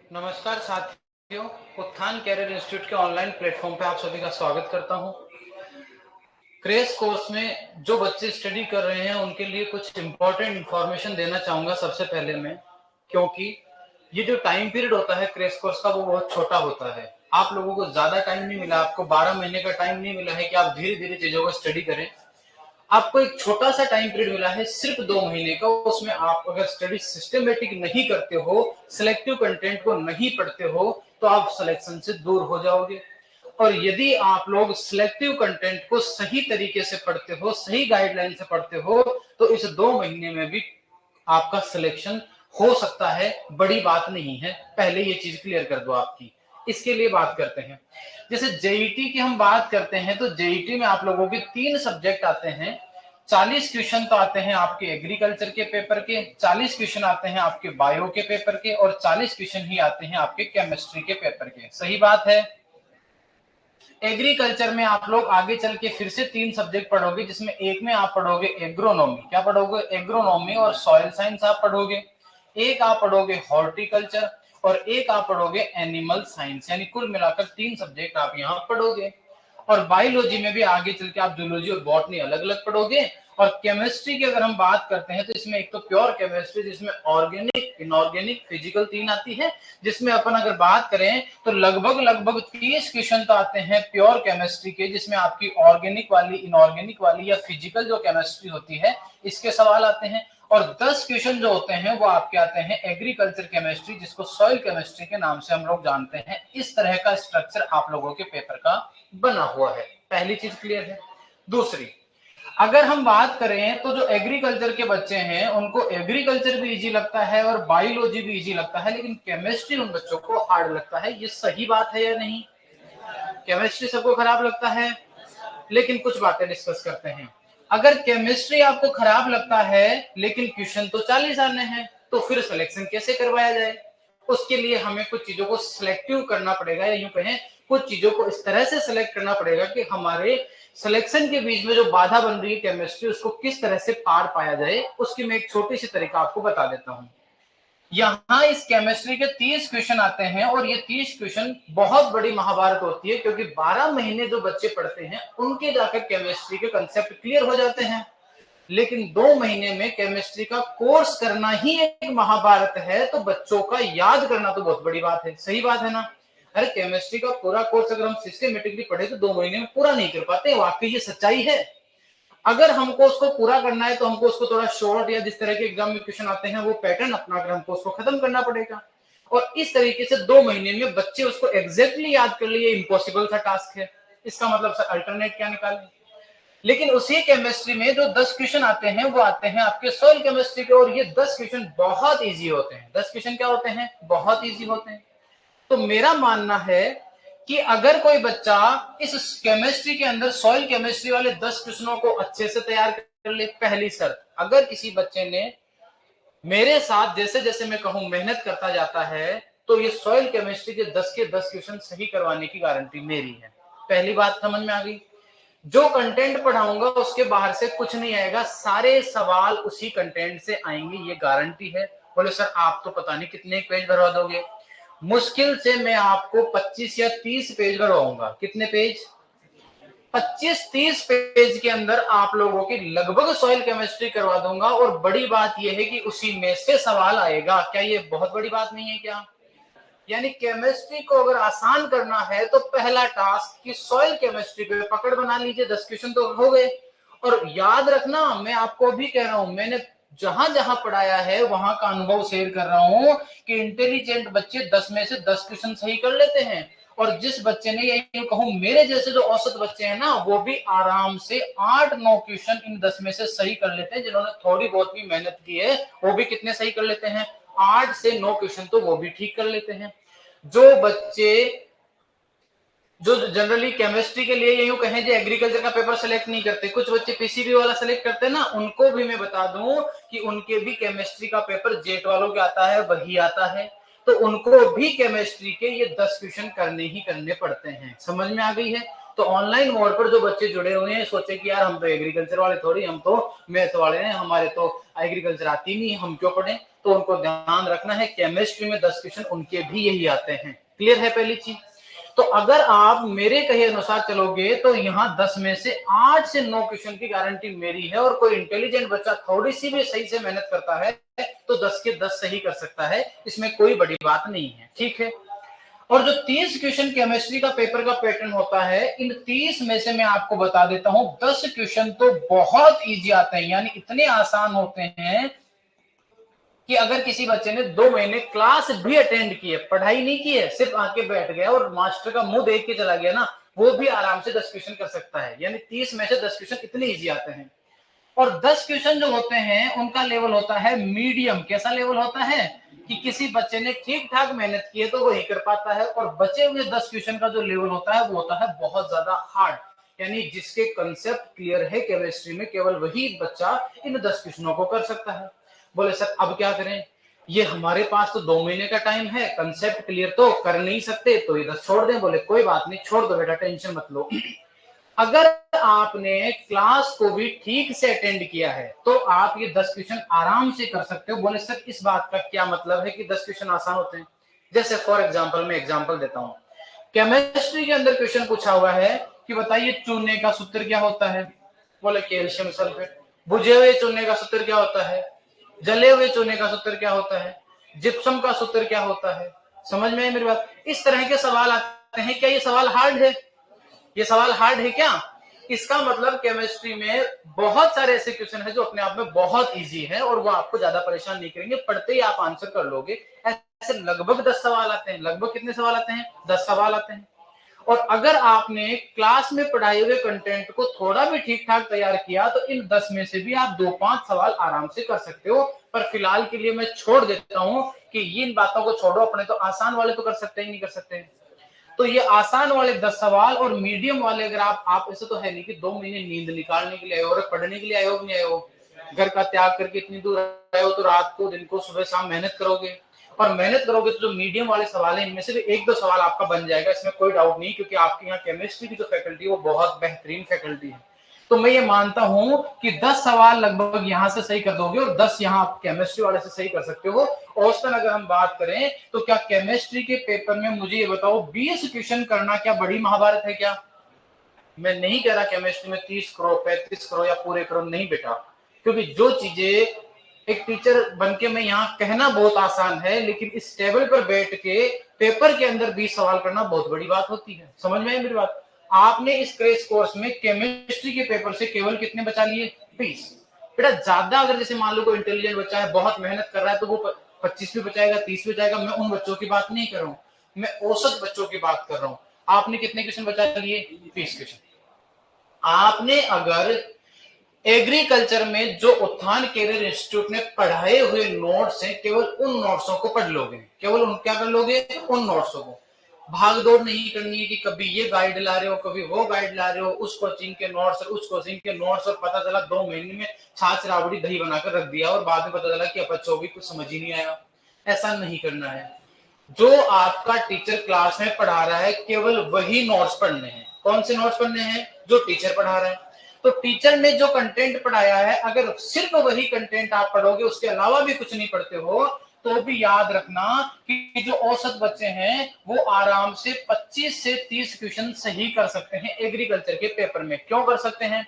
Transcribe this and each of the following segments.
नमस्कार साथियों, उत्थान कैरियर इंस्टीट्यूट के ऑनलाइन प्लेटफॉर्म पे आप सभी का स्वागत करता हूं। क्रेश कोर्स में जो बच्चे स्टडी कर रहे हैं उनके लिए कुछ इंपॉर्टेंट इंफॉर्मेशन देना चाहूंगा सबसे पहले मैं, क्योंकि ये जो टाइम पीरियड होता है क्रेश कोर्स का वो बहुत छोटा होता है। आप लोगों को ज्यादा टाइम नहीं मिला, आपको 12 महीने का टाइम नहीं मिला है कि आप धीरे धीरे चीजों को स्टडी करें। आपको एक छोटा सा टाइम पीरियड मिला है सिर्फ 2 महीने का। उसमें आप अगर स्टडी सिस्टमेटिक नहीं करते हो, सिलेक्टिव कंटेंट को नहीं पढ़ते हो, तो आप सिलेक्शन से दूर हो जाओगे। और यदि आप लोग सिलेक्टिव कंटेंट को सही तरीके से पढ़ते हो, सही गाइडलाइन से पढ़ते हो, तो इस 2 महीने में भी आपका सिलेक्शन हो सकता है। बड़ी बात नहीं है, पहले ये चीज क्लियर कर दो आपकी। इसके लिए बात करते हैं, जैसे जेईटी की हम बात करते हैं तो जेईटी में आप लोगों के 3 सब्जेक्ट आते हैं। 40 क्वेश्चन तो आते हैं आपके एग्रीकल्चर के पेपर के, 40 क्वेश्चन आते हैं आपके बायो के पेपर के, और 40 क्वेश्चन ही आते हैं आपके केमिस्ट्री के पेपर के। सही बात है। एग्रीकल्चर में आप लोग आगे चल के फिर से 3 सब्जेक्ट पढ़ोगे, जिसमें एक में आप पढ़ोगे एग्रोनॉमी। क्या पढ़ोगे? एग्रोनॉमी और सॉइल साइंस आप पढ़ोगे। एक आप पढ़ोगे हॉर्टिकल्चर और एक आप पढ़ोगे एनिमल साइंस। यानी कुल मिलाकर 3 सब्जेक्ट आप यहाँ पढ़ोगे। और बायोलॉजी में भी आगे चल के आप जूलॉजी और बॉटनी अलग अलग पढ़ोगे। और केमिस्ट्री की अगर हम बात करते हैं तो इसमें एक तो प्योर केमिस्ट्री, जिसमें ऑर्गेनिक, इनऑर्गेनिक, फिजिकल 3 आती है। जिसमें अपन अगर बात करें तो लगभग 30 क्वेश्चन तो आते हैं प्योर केमिस्ट्री के, जिसमें आपकी ऑर्गेनिक वाली, इनऑर्गेनिक वाली या फिजिकल जो केमिस्ट्री होती है इसके सवाल आते हैं। और 10 क्वेश्चन जो होते हैं वो आपके आते हैं एग्रीकल्चर केमिस्ट्री, जिसको सॉइल केमिस्ट्री के नाम से हम लोग जानते हैं। इस तरह का स्ट्रक्चर आप लोगों के पेपर का बना हुआ है। पहली चीज क्लियर है। दूसरी, अगर हम बात करें तो जो एग्रीकल्चर के बच्चे हैं उनको एग्रीकल्चर भी इजी लगता है और बायोलॉजी भी इजी लगता है, लेकिन केमिस्ट्री उन बच्चों को हार्ड लगता है। ये सही बात है या नहीं? केमिस्ट्री सबको खराब लगता है, लेकिन कुछ बातें डिस्कस करते हैं। अगर केमिस्ट्री आपको खराब लगता है लेकिन क्वेश्चन तो 40 आने हैं, तो फिर सिलेक्शन कैसे करवाया जाए? उसके लिए हमें कुछ चीजों को सिलेक्टिव करना पड़ेगा, या यूं कहें कुछ चीजों को इस तरह से सिलेक्ट करना पड़ेगा कि हमारे सिलेक्शन के बीच में जो बाधा बन रही है केमिस्ट्री, उसको किस तरह से पार पाया जाए। उसकी मैं एक छोटी सी तरीका आपको बता देता हूं। यहाँ इस केमिस्ट्री के 30 क्वेश्चन आते हैं और ये 30 क्वेश्चन बहुत बड़ी महाभारत होती है, क्योंकि 12 महीने जो बच्चे पढ़ते हैं उनके जाकर केमिस्ट्री के कंसेप्ट क्लियर हो जाते हैं। लेकिन 2 महीने में केमिस्ट्री का कोर्स करना ही एक महाभारत है, तो बच्चों का याद करना तो बहुत बड़ी बात है। सही बात है ना? अरे केमिस्ट्री का पूरा कोर्स अगर हम सिस्टमेटिकली पढ़े तो 2 महीने में पूरा नहीं कर पाते। वाकई ये सच्चाई है। अगर हमको उसको पूरा करना है तो हमको उसको थोड़ा शॉर्ट, या जिस तरह के एग्जाम में क्वेश्चन आते हैं वो पैटर्न अपनाकर हमको उसको खत्म करना पड़ेगा। और इस तरीके से 2 महीने में बच्चे उसको एग्जैक्टली याद कर लिए, इम्पॉसिबल सा टास्क है। इसका मतलब सर अल्टरनेट क्या निकालें? लेकिन उसी केमिस्ट्री में जो 10 क्वेश्चन आते हैं वो आते हैं आपके सॉइल केमिस्ट्री के, और ये 10 क्वेश्चन बहुत इजी होते हैं। 10 क्वेश्चन क्या होते हैं? बहुत इजी होते हैं। तो मेरा मानना है कि अगर कोई बच्चा इस केमिस्ट्री के अंदर सॉइल केमिस्ट्री वाले 10 क्वेश्चनों को अच्छे से तैयार कर ले, पहली शर्त, अगर किसी बच्चे ने मेरे साथ जैसे जैसे मैं कहूं मेहनत करता जाता है, तो ये सॉइल केमिस्ट्री के 10 के 10 क्वेश्चन सही करवाने की गारंटी मेरी है। पहली बात समझ में आ गई? जो कंटेंट पढ़ाऊंगा उसके बाहर से कुछ नहीं आएगा, सारे सवाल उसी कंटेंट से आएंगे, ये गारंटी है। बोले सर आप तो पता नहीं कितने पेज भरवा दोगे। मुश्किल से मैं आपको 25 या 30 पेज भरवाऊंगा। कितने पेज? 25-30 पेज के अंदर आप लोगों की लगभग सॉइल केमिस्ट्री करवा दूंगा। और बड़ी बात यह है कि उसी में से सवाल आएगा। क्या ये बहुत बड़ी बात नहीं है क्या? यानी केमिस्ट्री को अगर आसान करना है तो पहला टास्क कि सॉइल केमिस्ट्री पे पकड़ बना लीजिए। 10 क्वेश्चन तो हो गए। और याद रखना, मैं आपको भी कह रहा हूं, मैंने जहां जहां पढ़ाया है वहां का अनुभव शेयर कर रहा हूं कि इंटेलिजेंट बच्चे 10 में से 10 क्वेश्चन सही कर लेते हैं। और जिस बच्चे ने, ये कहूं मेरे जैसे जो औसत बच्चे हैं ना, वो भी आराम से 8-9 क्वेश्चन इन 10 में से सही कर लेते हैं। जिन्होंने थोड़ी बहुत भी मेहनत की है वो भी कितने सही कर लेते हैं? 8 से 9 क्वेश्चन तो वो भी ठीक कर लेते हैं। जो बच्चे जो जनरली केमिस्ट्री के लिए यूं कहें जो एग्रीकल्चर का पेपर सेलेक्ट नहीं करते, कुछ बच्चे पीसीबी वाला सेलेक्ट करते हैं ना, उनको भी मैं बता दूं कि उनके भी केमिस्ट्री का पेपर जेट वालों के आता है, वही आता है। तो उनको भी केमिस्ट्री के ये 10 क्वेश्चन करने ही करने पड़ते हैं। समझ में आ गई है? तो ऑनलाइन मोड पर जो बच्चे जुड़े हुए हैं सोचे कि यार हम तो एग्रीकल्चर वाले थोड़ी, हम तो मैथ वाले हैं, हमारे तो एग्रीकल्चर आती नहीं, हम क्यों पढ़ें। तो उनको ध्यान रखना है केमिस्ट्री में 10 क्वेश्चन उनके भी यही आते हैं। क्लियर है पहली चीज। तो अगर आप मेरे कहे अनुसार चलोगे तो यहाँ 10 में से 8 से 9 क्वेश्चन की गारंटी मेरी है, और कोई इंटेलिजेंट बच्चा थोड़ी सी भी सही से मेहनत करता है तो 10 के 10 सही कर सकता है, इसमें कोई बड़ी बात नहीं है। ठीक है। और जो 30 क्वेश्चन केमिस्ट्री का पेपर का पैटर्न होता है, इन 30 में से मैं आपको बता देता हूं 10 क्वेश्चन तो बहुत इजी आते हैं, यानी इतने आसान होते हैं कि अगर किसी बच्चे ने 2 महीने क्लास भी अटेंड की है, पढ़ाई नहीं की है, सिर्फ आके बैठ गया और मास्टर का मुंह देख के चला गया ना, वो भी आराम से 10 क्वेश्चन कर सकता है। यानी 30 में से 10 क्वेश्चन इतने इजी आते हैं। और 10 क्वेश्चन जो होते हैं उनका लेवल होता है मीडियम। कैसा लेवल होता है कि किसी बच्चे ने ठीक ठाक मेहनत की है तो वो ही कर पाता है, और बचे हुए 10 क्वेश्चन का जो लेवल होता है वो होता है बहुत ज्यादा हार्ड, यानी जिसके कंसेप्ट क्लियर है केमिस्ट्री में, केवल वही बच्चा इन 10 क्वेश्चनों को कर सकता है। बोले सर अब क्या करें, ये हमारे पास तो 2 महीने का टाइम है, कंसेप्ट क्लियर तो कर नहीं सकते, तो ये 10 छोड़ दें। बोले कोई बात नहीं, छोड़ दो बेटा, टेंशन मत लो। अगर आपने क्लास को भी ठीक से अटेंड किया है तो आप ये 10 क्वेश्चन आराम से कर सकते हो। बोले सर इस बात का क्या मतलब है कि 10 क्वेश्चन आसान होते हैं? जैसे फॉर एग्जांपल मैं एग्जांपल देता हूं, केमिस्ट्री के अंदर क्वेश्चन पूछा हुआ है कि बताइए चूने का सूत्र क्या होता है। बोले कैल्शियम सल्फेट। बुझे हुए चूने का सूत्र क्या होता है, जले हुए चूने का सूत्र क्या होता है, जिप्सम का सूत्र क्या होता है। समझ में आई मेरी बात? इस तरह के सवाल आते हैं। क्या ये सवाल हार्ड है? ये सवाल हार्ड है क्या? इसका मतलब केमिस्ट्री में बहुत सारे ऐसे क्वेश्चन है जो अपने आप में बहुत इजी है और वो आपको ज्यादा परेशान नहीं करेंगे, पढ़ते ही आप आंसर कर लोगे। ऐसे लगभग 10 सवाल आते हैं। लगभग कितने सवाल आते हैं? 10 सवाल आते हैं। और अगर आपने क्लास में पढ़ाए हुए कंटेंट को थोड़ा भी ठीक ठाक तैयार किया तो इन 10 में से भी आप 2-5 सवाल आराम से कर सकते हो। पर फिलहाल के लिए मैं छोड़ देता हूं कि इन बातों को छोड़ो, अपने तो आसान वाले तो कर सकते ही नहीं कर सकते। तो ये आसान वाले 10 सवाल और मीडियम वाले, अगर आप ऐसे तो है नहीं कि 2 महीने नींद निकालने के लिए आए हो और पढ़ने के लिए आए हो, नहीं आए हो, घर का त्याग करके इतनी दूर आए हो, तो रात को दिन को सुबह शाम मेहनत करोगे। और मेहनत करोगे तो जो मीडियम वाले सवाल है इनमें से भी 1-2 सवाल आपका बन जाएगा, इसमें कोई डाउट नहीं, क्योंकि आपके यहाँ केमिस्ट्री की जो फैकल्टी है वो बहुत बेहतरीन फैकल्टी है। तो मैं ये मानता हूं कि 10 सवाल लगभग यहां से सही कर दोगे और 10 यहां आप केमिस्ट्री वाले से सही कर सकते हो। औसतन अगर हम बात करें तो क्या केमिस्ट्री के पेपर में मुझे ये बताओ 20 क्वेश्चन करना क्या बड़ी महाभारत है क्या? मैं नहीं कह रहा केमिस्ट्री में 30 करो 35 करो या पूरे करो, नहीं बेटा, क्योंकि जो चीजें एक टीचर बनके मैं यहाँ कहना बहुत आसान है, लेकिन इस टेबल पर बैठ के पेपर के अंदर 20 सवाल करना बहुत बड़ी बात होती है। समझ में आई मेरी बात? आपने इस क्रैश कोर्स में केमिस्ट्री के पेपर से केवल कितने बचा लिए? 20। बेटा ज्यादा अगर जैसे मान लो कोई इंटेलिजेंट बच्चा है, बहुत मेहनत कर रहा है, तो वो 25 भी बचाएगा, 30 भी बचाएगा। मैं उन बच्चों की बात नहीं कर रहा हूँ, मैं औसत बच्चों की बात कर रहा हूँ। आपने कितने क्वेश्चन बचा लिए? 20 क्वेश्चन। आपने अगर एग्रीकल्चर में जो उत्थान कैरियर इंस्टीट्यूट ने पढ़ाए हुए नोट्स हैं, केवल उन नोट्सों को पढ़ लोगे, केवल उन क्या कर लोगे? उन नोट्सों को। भाग दौड़ नहीं करनी है कि कभी ये गाइड ला रहे हो, कभी वो गाइड ला रहे हो, उस कोचिंग के नोट्स और उस कोचिंग के नोट्स, और पता चला 2 महीने में छाछ राबड़ी दही बनाकर रख दिया और बाद में पता चला कि बच्चों भी कुछ समझ ही नहीं आया। ऐसा नहीं करना है। जो आपका टीचर क्लास में पढ़ा रहा है केवल वही नोट्स पढ़ने हैं। कौन से नोट्स पढ़ने हैं? जो टीचर पढ़ा रहा है। तो टीचर ने जो कंटेंट पढ़ाया है, अगर सिर्फ वही कंटेंट आप पढ़ोगे, उसके अलावा भी कुछ नहीं पढ़ते हो, तो भी याद रखना कि जो औसत बच्चे हैं वो आराम से 25 से 30 क्वेश्चन सही कर सकते हैं एग्रीकल्चर के पेपर में। क्यों कर सकते हैं?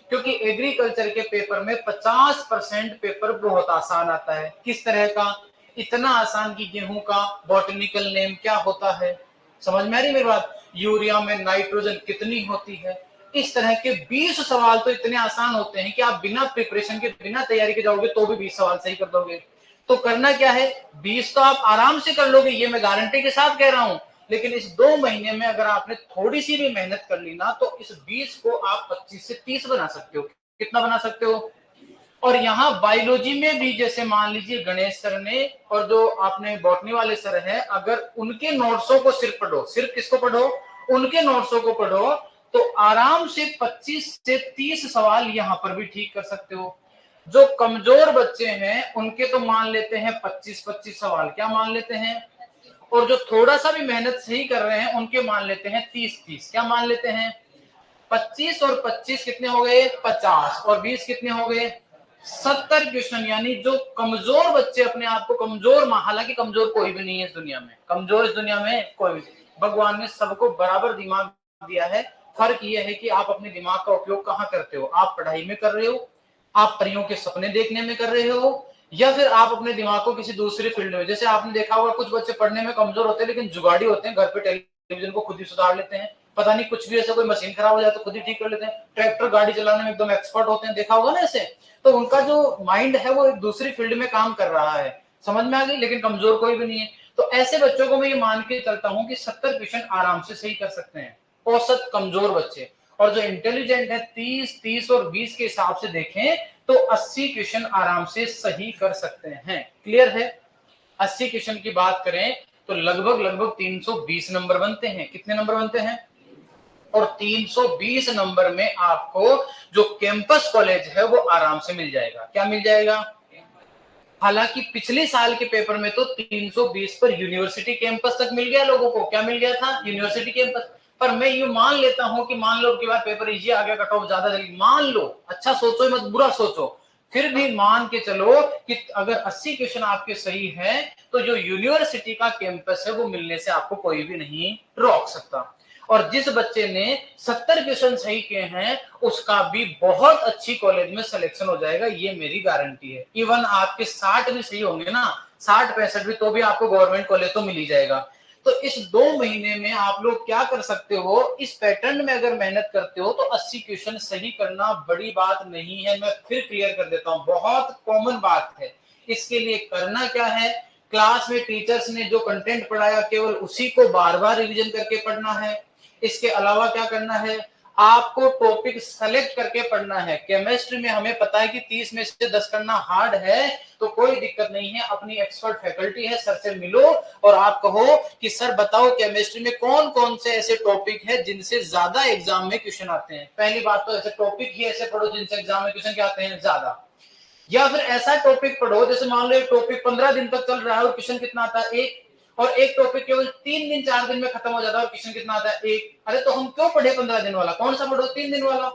क्योंकि एग्रीकल्चर के पेपर में 50% पेपर बहुत आसान आता है। किस तरह का? इतना आसान कि गेहूं का बॉटनिकल नेम क्या होता है। समझ में आ रही मेरी बात? यूरिया में नाइट्रोजन कितनी होती है। इस तरह के 20 सवाल तो इतने आसान होते हैं कि आप बिना प्रिपरेशन के, बिना तैयारी के जाओगे तो भी 20 सवाल सही कर दोगे। तो करना क्या है? 20 तो आप आराम से कर लोगे, ये मैं गारंटी के साथ कह रहा हूं। लेकिन इस 2 महीने में अगर आपने थोड़ी सी भी मेहनत कर ली ना, तो इस 20 को आप 25 से 30 बना सकते हो। कितना बना सकते हो? और यहाँ बायोलॉजी में भी जैसे मान लीजिए गणेश सर ने और जो आपने बॉटनी वाले सर हैं, अगर उनके नोट्सों को सिर्फ पढ़ो, सिर्फ किसको पढ़ो? उनके नोट्सों को पढ़ो, तो आराम से 25 से 30 सवाल यहाँ पर भी ठीक कर सकते हो। जो कमजोर बच्चे हैं उनके तो मान लेते हैं 25-25 सवाल, क्या मान लेते हैं? और जो थोड़ा सा भी मेहनत सही कर रहे हैं उनके मान लेते हैं 30-30, क्या मान लेते हैं? 25 और 25 कितने हो गए 50 और 20 कितने हो गए 70 क्वेश्चन। यानी जो कमजोर बच्चे अपने आप को कमजोर, हालांकि कमजोर कोई भी नहीं है इस दुनिया में, कमजोर इस दुनिया में कोई भी, भगवान ने सबको बराबर दिमाग दिया है। फर्क यह है कि आप अपने दिमाग का उपयोग कहाँ करते हो। आप पढ़ाई में कर रहे हो, आप परियों के सपने देखने में कर रहे हो, या फिर आप अपने दिमाग को किसी दूसरी फील्ड में। जैसे आपने देखा होगा कुछ बच्चे पढ़ने में कमजोर होते हैं लेकिन जुगाड़ी होते हैं, घर पे टेलीविजन को खुद ही सुधार लेते हैं, पता नहीं कुछ भी ऐसा कोई मशीन खराब हो जाए तो खुद ही ठीक कर लेते हैं, ट्रैक्टर गाड़ी चलाने में एकदम एक्सपर्ट होते हैं, देखा होगा ना ऐसे। तो उनका जो माइंड है वो एक दूसरी फील्ड में काम कर रहा है, समझ में आ गई। लेकिन कमजोर कोई भी नहीं है। तो ऐसे बच्चों को मैं ये मान के चलता हूं कि 70 क्वेश्चन आराम से सही कर सकते हैं औसत कमजोर बच्चे। और जो इंटेलिजेंट है 30 और 20 के हिसाब से देखें तो 80 क्वेश्चन आराम से सही कर सकते हैं। क्लियर है। 80 क्वेश्चन की बात करें तो लगभग 320 नंबर बनते हैं। कितने नंबर बनते हैं। और 320 नंबर में आपको जो कैंपस कॉलेज है वो आराम से मिल जाएगा। क्या मिल जाएगा। हालांकि पिछले साल के पेपर में तो 320 पर यूनिवर्सिटी कैंपस तक मिल गया लोगों को। क्या मिल गया था यूनिवर्सिटी कैंपस। पर मैं ये मान लेता हूं कि मान लो कि बार पेपर इजी आ गया, कट ऑफ ज्यादा जल्दी, मान लो, अच्छा सोचो मत बुरा सोचो, फिर भी मान के चलो कि अगर 80 क्वेश्चन आपके सही है तो जो यूनिवर्सिटी का कैंपस है वो मिलने से आपको कोई भी नहीं रोक सकता। और जिस बच्चे ने 70 क्वेश्चन सही किए हैं उसका भी बहुत अच्छी कॉलेज में सिलेक्शन हो जाएगा, ये मेरी गारंटी है। इवन आपके 60 भी सही होंगे ना, 60-65 भी, तो भी आपको गवर्नमेंट कॉलेज तो मिल ही जाएगा। तो इस 2 महीने में आप लोग क्या कर सकते हो, इस पैटर्न में अगर मेहनत करते हो तो 80 क्वेश्चन सही करना बड़ी बात नहीं है। मैं फिर क्लियर कर देता हूं, बहुत कॉमन बात है। इसके लिए करना क्या है, क्लास में टीचर्स ने जो कंटेंट पढ़ाया केवल उसी को बार बार रिवीजन करके पढ़ना है। इसके अलावा क्या करना है, आपको टॉपिक सेलेक्ट करके पढ़ना है। केमिस्ट्री में हमें पता है कि 30 में से 10 करना हार्ड है, तो कोई दिक्कत नहीं है, अपनी एक्सपर्ट फैकल्टी है, सर से मिलो और आप कहो कि सर बताओ केमिस्ट्री में कौन कौन से ऐसे टॉपिक है जिनसे ज्यादा एग्जाम में क्वेश्चन आते हैं। पहली बात तो ऐसे टॉपिक ही ऐसे पढ़ो जिनसे एग्जाम में क्वेश्चन क्या आते हैं ज्यादा। या फिर ऐसा टॉपिक पढ़ो, जैसे मान लो एक टॉपिक 15 दिन तक चल रहा है और क्वेश्चन कितना आता है एक, और एक टॉपिक केवल 3 दिन 4 दिन में खत्म हो जाता है और क्वेश्चन कितना आता है एक। अरे तो हम क्यों पढ़े 15 दिन वाला, कौन सा पढ़ो 3 दिन वाला।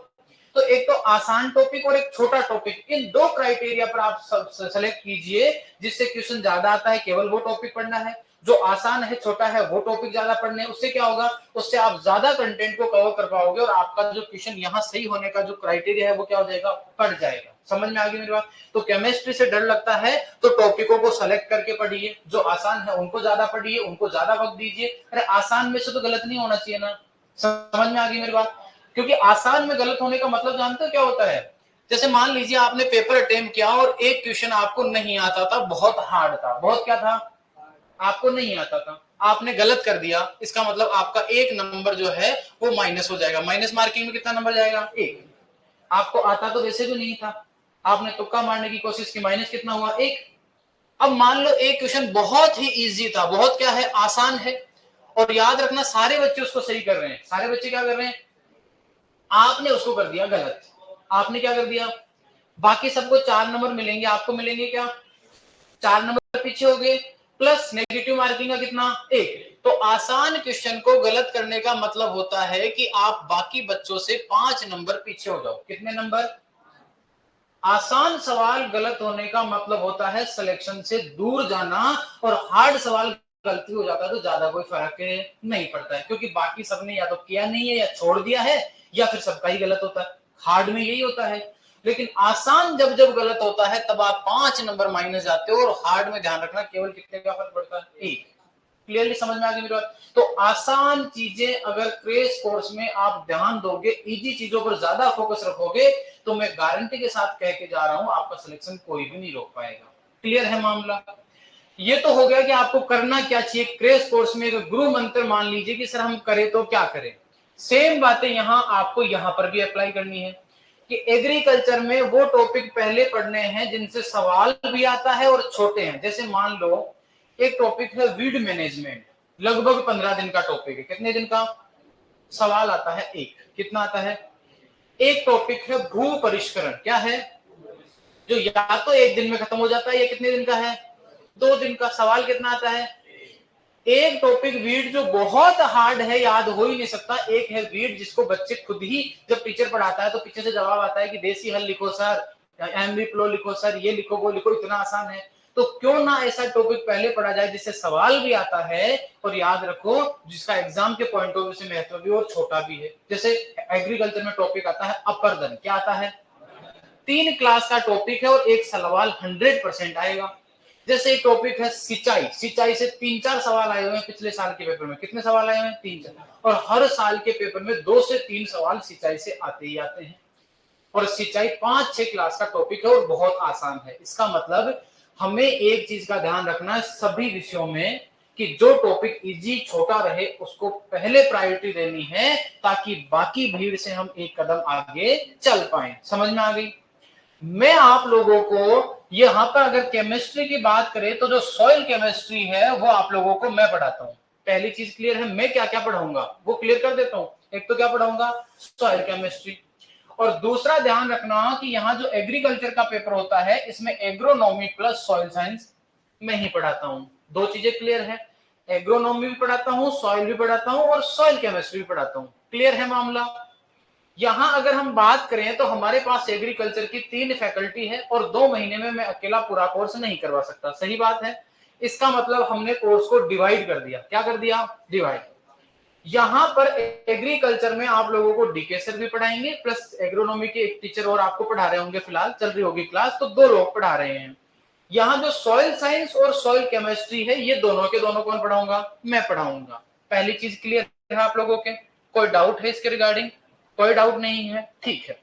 तो एक तो आसान टॉपिक और एक छोटा टॉपिक, इन 2 क्राइटेरिया पर आप सेलेक्ट कीजिए। जिससे क्वेश्चन ज्यादा आता है केवल वो टॉपिक पढ़ना है, जो आसान है छोटा है वो टॉपिक ज्यादा पढ़ने हैं। उससे क्या होगा, उससे आप ज्यादा कंटेंट को कवर कर पाओगे और आपका जो क्वेश्चन यहाँ सही होने का जो क्राइटेरिया है वो क्या हो जाएगा, बढ़ जाएगा। समझ में आ गई मेरी बात। तो केमिस्ट्री से डर लगता है तो टॉपिकों को सेलेक्ट करके पढ़िए, जो आसान है उनको ज्यादा पढ़िए, उनको ज्यादा वक्त दीजिए। अरे आसान में से तो गलत नहीं होना चाहिए ना। समझ में आ गई मेरी बात। क्योंकि आसान में गलत होने का मतलब जानते हो क्या होता है। जैसे मान लीजिए आपने पेपर अटेम्प्ट किया और एक क्वेश्चन आपको नहीं आता था, बहुत हार्ड था, बहुत क्या था, आपको नहीं आता था, आपने गलत कर दिया, इसका मतलब आपका एक नंबर जो है वो माइनस हो जाएगा। माइनस मार्किंग में कितना नंबर जाएगा, एक। आपको आता तो वैसे भी नहीं था, आपने तुक्का मारने की कोशिश की, माइनस कितना हुआ, एक। अब मान लो एक क्वेश्चन बहुत ही इजी था, बहुत क्या है, आसान है, और याद रखना सारे बच्चे उसको सही कर रहे हैं। सारे बच्चे क्या कर रहे हैं, आपने उसको कर दिया गलत। आपने क्या कर दिया, बाकी सबको 4 नंबर मिलेंगे, आपको मिलेंगे क्या, 4 नंबर पीछे हो गए, प्लस नेगेटिव मार्किंग का कितना, एक। तो आसान क्वेश्चन को गलत करने का मतलब होता है कि आप बाकी बच्चों से 5 नंबर पीछे हो जाओ। कितने नंबर। आसान सवाल गलत होने का मतलब होता है सिलेक्शन से दूर जाना, और हार्ड सवाल गलती हो जाता है तो ज्यादा कोई फर्क नहीं पड़ता है, क्योंकि बाकी सबने या तो किया नहीं है या छोड़ दिया है, या फिर सबका ही गलत होता है। हार्ड में यही होता है। लेकिन आसान जब जब गलत होता है तब आप 5 नंबर माइनस जाते हो, और हार्ड में ध्यान रखना केवल कितने का फर्क पड़ता है, एक। क्लियरली समझ में आ गई मेरी बात। तो आसान चीजें अगर क्रेश कोर्स में आप ध्यान दोगे, इजी चीजों पर ज्यादा फोकस रखोगे, तो मैं गारंटी के साथ कह के जा रहा हूं आपका सिलेक्शन कोई भी नहीं रोक पाएगा। क्लियर है मामला। ये तो हो गया कि आपको करना क्या चाहिए क्रेश कोर्स में। गुरु मंत्र मान लीजिए कि सर हम करें तो क्या करें, सेम बातें यहां आपको यहां पर भी अप्लाई करनी है कि एग्रीकल्चर में वो टॉपिक पहले पढ़ने हैं जिनसे सवाल भी आता है और छोटे हैं। जैसे मान लो एक टॉपिक है वीड मैनेजमेंट, लगभग 15 दिन का टॉपिक है। कितने दिन का, सवाल आता है एक। कितना आता है, एक टॉपिक है भू परिष्करण, क्या है, जो या तो एक दिन में खत्म हो जाता है, या कितने दिन का है, 2 दिन का। सवाल कितना आता है, एक टॉपिक वीट जो बहुत हार्ड है, याद हो ही नहीं सकता। एक है वीट जिसको बच्चे खुद ही जब टीचर पढ़ाता है तो पीछे से जवाब आता है कि देसी हल लिखो सर, एमवी प्रो लिखो सर, ये लिखो वो लिखो, इतना आसान है। तो क्यों ना ऐसा टॉपिक पहले पढ़ा जाए जिससे सवाल भी आता है और याद रखो जिसका एग्जाम के पॉइंट ऑफ व्यू से महत्व भी और छोटा भी है। जैसे एग्रीकल्चर में टॉपिक आता है अपर्दन, क्या आता है? 3 क्लास का टॉपिक है और एक सवाल 100% आएगा। जैसे एक टॉपिक है सिंचाई, सिंचाई से 3-4 सवाल आए हुए हैं पिछले साल के पेपर में। कितने सवाल आए हुए हैं? 3-4। और हर साल के पेपर में 2 से 3 सवाल सिंचाई से आते ही आते हैं। और सिंचाई 5-6 क्लास का टॉपिक है और बहुत आसान है। इसका मतलब हमें एक चीज का ध्यान रखना है सभी विषयों में कि जो टॉपिक इजी छोटा रहे उसको पहले प्रायोरिटी देनी है, ताकि बाकी भीड़ से हम एक कदम आगे चल पाए। समझ में आ गई? मैं आप लोगों को यहां पर अगर केमिस्ट्री की बात करें तो जो सॉइल केमिस्ट्री है वो आप लोगों को मैं पढ़ाता हूं। पहली चीज क्लियर है, मैं क्या क्या पढ़ाऊंगा वो क्लियर कर देता हूं। एक तो क्या पढ़ाऊंगा? Soil chemistry. और दूसरा ध्यान रखना कि यहाँ जो एग्रीकल्चर का पेपर होता है इसमें एग्रोनॉमी प्लस सॉइल साइंस मैं ही पढ़ाता हूं। 2 चीजें क्लियर है, एग्रोनॉमी भी पढ़ाता हूं, सॉइल भी पढ़ाता हूं और सॉइल केमिस्ट्री भी पढ़ाता हूं। क्लियर है मामला? यहां अगर हम बात करें तो हमारे पास एग्रीकल्चर की 3 फैकल्टी है और 2 महीने में मैं अकेला पूरा कोर्स नहीं करवा सकता। सही बात है। इसका मतलब हमने कोर्स को डिवाइड कर दिया। क्या कर दिया? डिवाइड। यहां पर एग्रीकल्चर में आप लोगों को डीके सर भी पढ़ाएंगे प्लस एग्रोनॉमी के एक टीचर और आपको पढ़ा रहे होंगे। फिलहाल चल रही होगी क्लास तो 2 लोग पढ़ा रहे हैं। यहाँ जो सॉइल साइंस और सॉइल केमिस्ट्री है ये दोनों के दोनों कौन पढ़ाऊंगा? मैं पढ़ाऊंगा। पहली चीज क्लियर है आप लोगों के? कोई डाउट है इसके रिगार्डिंग? कोई डाउट नहीं है, ठीक है।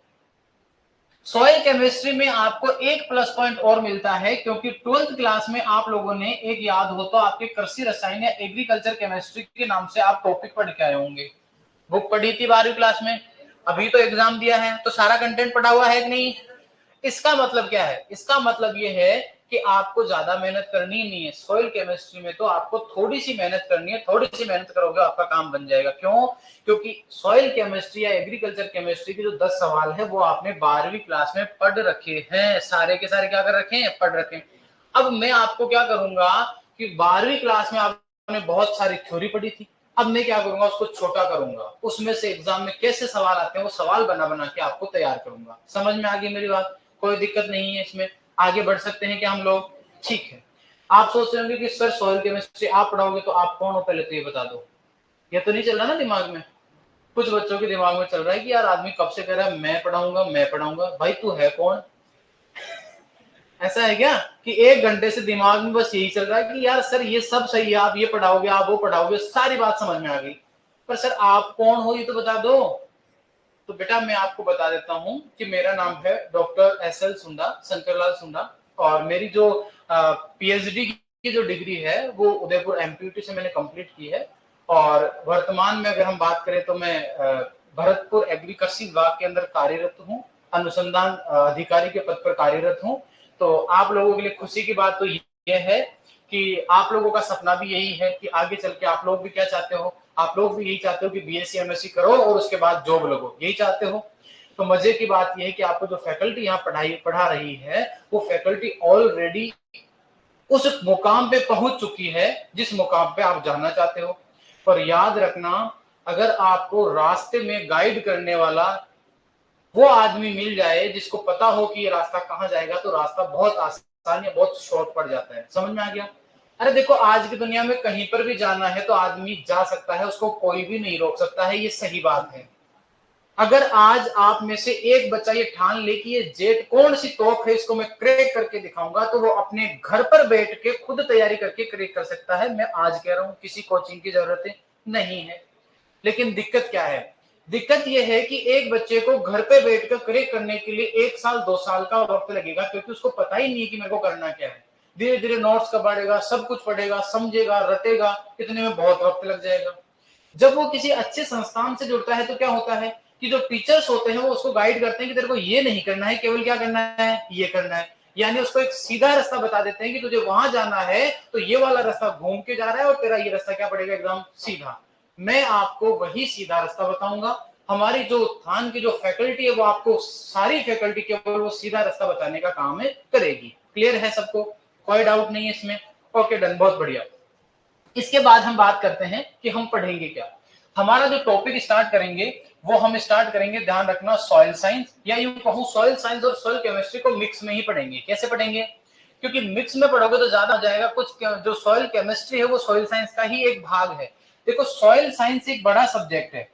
सॉइल केमिस्ट्री में आपको एक प्लस पॉइंट और मिलता है क्योंकि 12th क्लास में आप लोगों ने एक याद हो तो आपके कृषि रसायन या एग्रीकल्चर केमिस्ट्री के नाम से आप टॉपिक पढ़ के आए होंगे। बुक पढ़ी थी 12वीं क्लास में, अभी तो एग्जाम दिया है तो सारा कंटेंट पढ़ा हुआ है कि नहीं? इसका मतलब क्या है? इसका मतलब ये है कि आपको ज्यादा मेहनत करनी नहीं है। सॉइल केमिस्ट्री में तो आपको थोड़ी सी मेहनत करनी है, थोड़ी सी मेहनत करोगे आपका काम बन जाएगा। क्यों? क्योंकि सॉइल केमिस्ट्री या एग्रीकल्चर केमिस्ट्री के जो 10 सवाल है वो आपने 12वीं क्लास में पढ़ रखे हैं। सारे के सारे क्या कर रखे हैं? पढ़ रखे हैं। अब मैं आपको क्या करूंगा कि 12वीं क्लास में आपने बहुत सारी थ्योरी पढ़ी थी, अब मैं क्या करूंगा उसको छोटा करूंगा, उसमें से एग्जाम में कैसे सवाल आते हैं वो सवाल बना बना के आपको तैयार करूंगा। समझ में आ गई मेरी बात? कोई दिक्कत नहीं है इसमें। आगे बढ़ सकते हैं क्या हम लोग? ठीक है। आप सोच रहे होंगे कि सर सॉइल केमिस्ट्री आप पढ़ाओगे तो आप कौन हो, पहले तो ये बता दो। ये तो नहीं चल रहा ना दिमाग में? कुछ बच्चों के दिमाग में चल रहा है कि यार आदमी कब से कह रहा है मैं पढ़ाऊंगा मैं पढ़ाऊंगा। भाई तू है कौन? ऐसा है क्या कि 1 घंटे से दिमाग में बस यही चल रहा है कि यार सर ये सब सही है, आप ये पढ़ाओगे आप वो पढ़ाओगे, सारी बात समझ में आ गई, पर सर आप कौन हो ये तो बता दो। तो बेटा मैं आपको बता देता हूं कि मेरा नाम है डॉक्टर SL सुंडा, शंकरलाल सुंडा। और मेरी जो पीएचडी की जो डिग्री है वो उदयपुर एमपीयूटी से मैंने कंप्लीट की है। और वर्तमान में अगर हम बात करें तो मैं भरतपुर एग्री कृषि विभाग के अंदर कार्यरत हूँ, अनुसंधान अधिकारी के पद पर कार्यरत हूँ। तो आप लोगों के लिए खुशी की बात तो ये है कि आप लोगों का सपना भी यही है कि आगे चल के आप लोग भी क्या चाहते हो? आप लोग भी यही चाहते हो कि बीएससी एमएससी करो और उसके बाद जॉब लगो, यही चाहते हो। तो मजे की बात यह है कि आपको जो फैकल्टी यहाँ पढ़ा रही है वो फैकल्टी ऑलरेडी उस मुकाम पे पहुंच चुकी है जिस मुकाम पे आप जाना चाहते हो। पर याद रखना, अगर आपको रास्ते में गाइड करने वाला वो आदमी मिल जाए जिसको पता हो कि ये रास्ता कहाँ जाएगा तो रास्ता बहुत आसान या बहुत शॉर्ट पड़ जाता है। समझ में आ गया? अरे देखो आज की दुनिया में कहीं पर भी जाना है तो आदमी जा सकता है, उसको कोई भी नहीं रोक सकता है, ये सही बात है। अगर आज आप में से एक बच्चा ये ठान ले कि ये जेट कौन सी तोप है इसको मैं क्रैक करके दिखाऊंगा, तो वो अपने घर पर बैठ के खुद तैयारी करके क्रैक कर सकता है। मैं आज कह रहा हूं किसी कोचिंग की जरूरत नहीं है। लेकिन दिक्कत क्या है? दिक्कत यह है कि एक बच्चे को घर पे बैठकर क्रैक करने के लिए 1 साल 2 साल का वक्त लगेगा, क्योंकि उसको पता ही नहीं है कि मेरे को करना क्या है। धीरे धीरे नोट्स का पढ़ेगा, सब कुछ पढ़ेगा, समझेगा, रटेगा, इतने में बहुत वक्त लग जाएगा। जब वो किसी अच्छे संस्थान से जुड़ता है तो क्या होता है कि जो टीचर्स होते हैं वो उसको गाइड करते हैं कि तेरे को ये नहीं करना है, केवल क्या करना है, ये करना है। यानी उसको एक सीधा रास्ता बता देते हैं कि तुझे वहां जाना है तो ये वाला रास्ता घूम के जा रहा है और तेरा ये रास्ता क्या पड़ेगा, एकदम सीधा। मैं आपको वही सीधा रास्ता बताऊंगा। हमारी जो उत्थान की जो फैकल्टी है वो आपको सारी फैकल्टी केवल वो सीधा रास्ता बताने का काम है करेगी। क्लियर है सबको? कोई डाउट नहीं है इसमें? ओके डन, बहुत बढ़िया। इसके बाद हम बात करते हैं कि हम पढ़ेंगे क्या। हमारा जो टॉपिक स्टार्ट करेंगे वो हम स्टार्ट करेंगे, ध्यान रखना, सॉइल साइंस, या यूं कहूं सॉइल साइंस और सॉइल केमिस्ट्री को मिक्स में ही पढ़ेंगे। कैसे पढ़ेंगे? क्योंकि मिक्स में पढ़ोगे तो ज्यादा हो जाएगा। कुछ जो सॉइल केमिस्ट्री है वो सॉइल साइंस का ही एक भाग है। देखो, सॉइल साइंस एक बड़ा सब्जेक्ट है,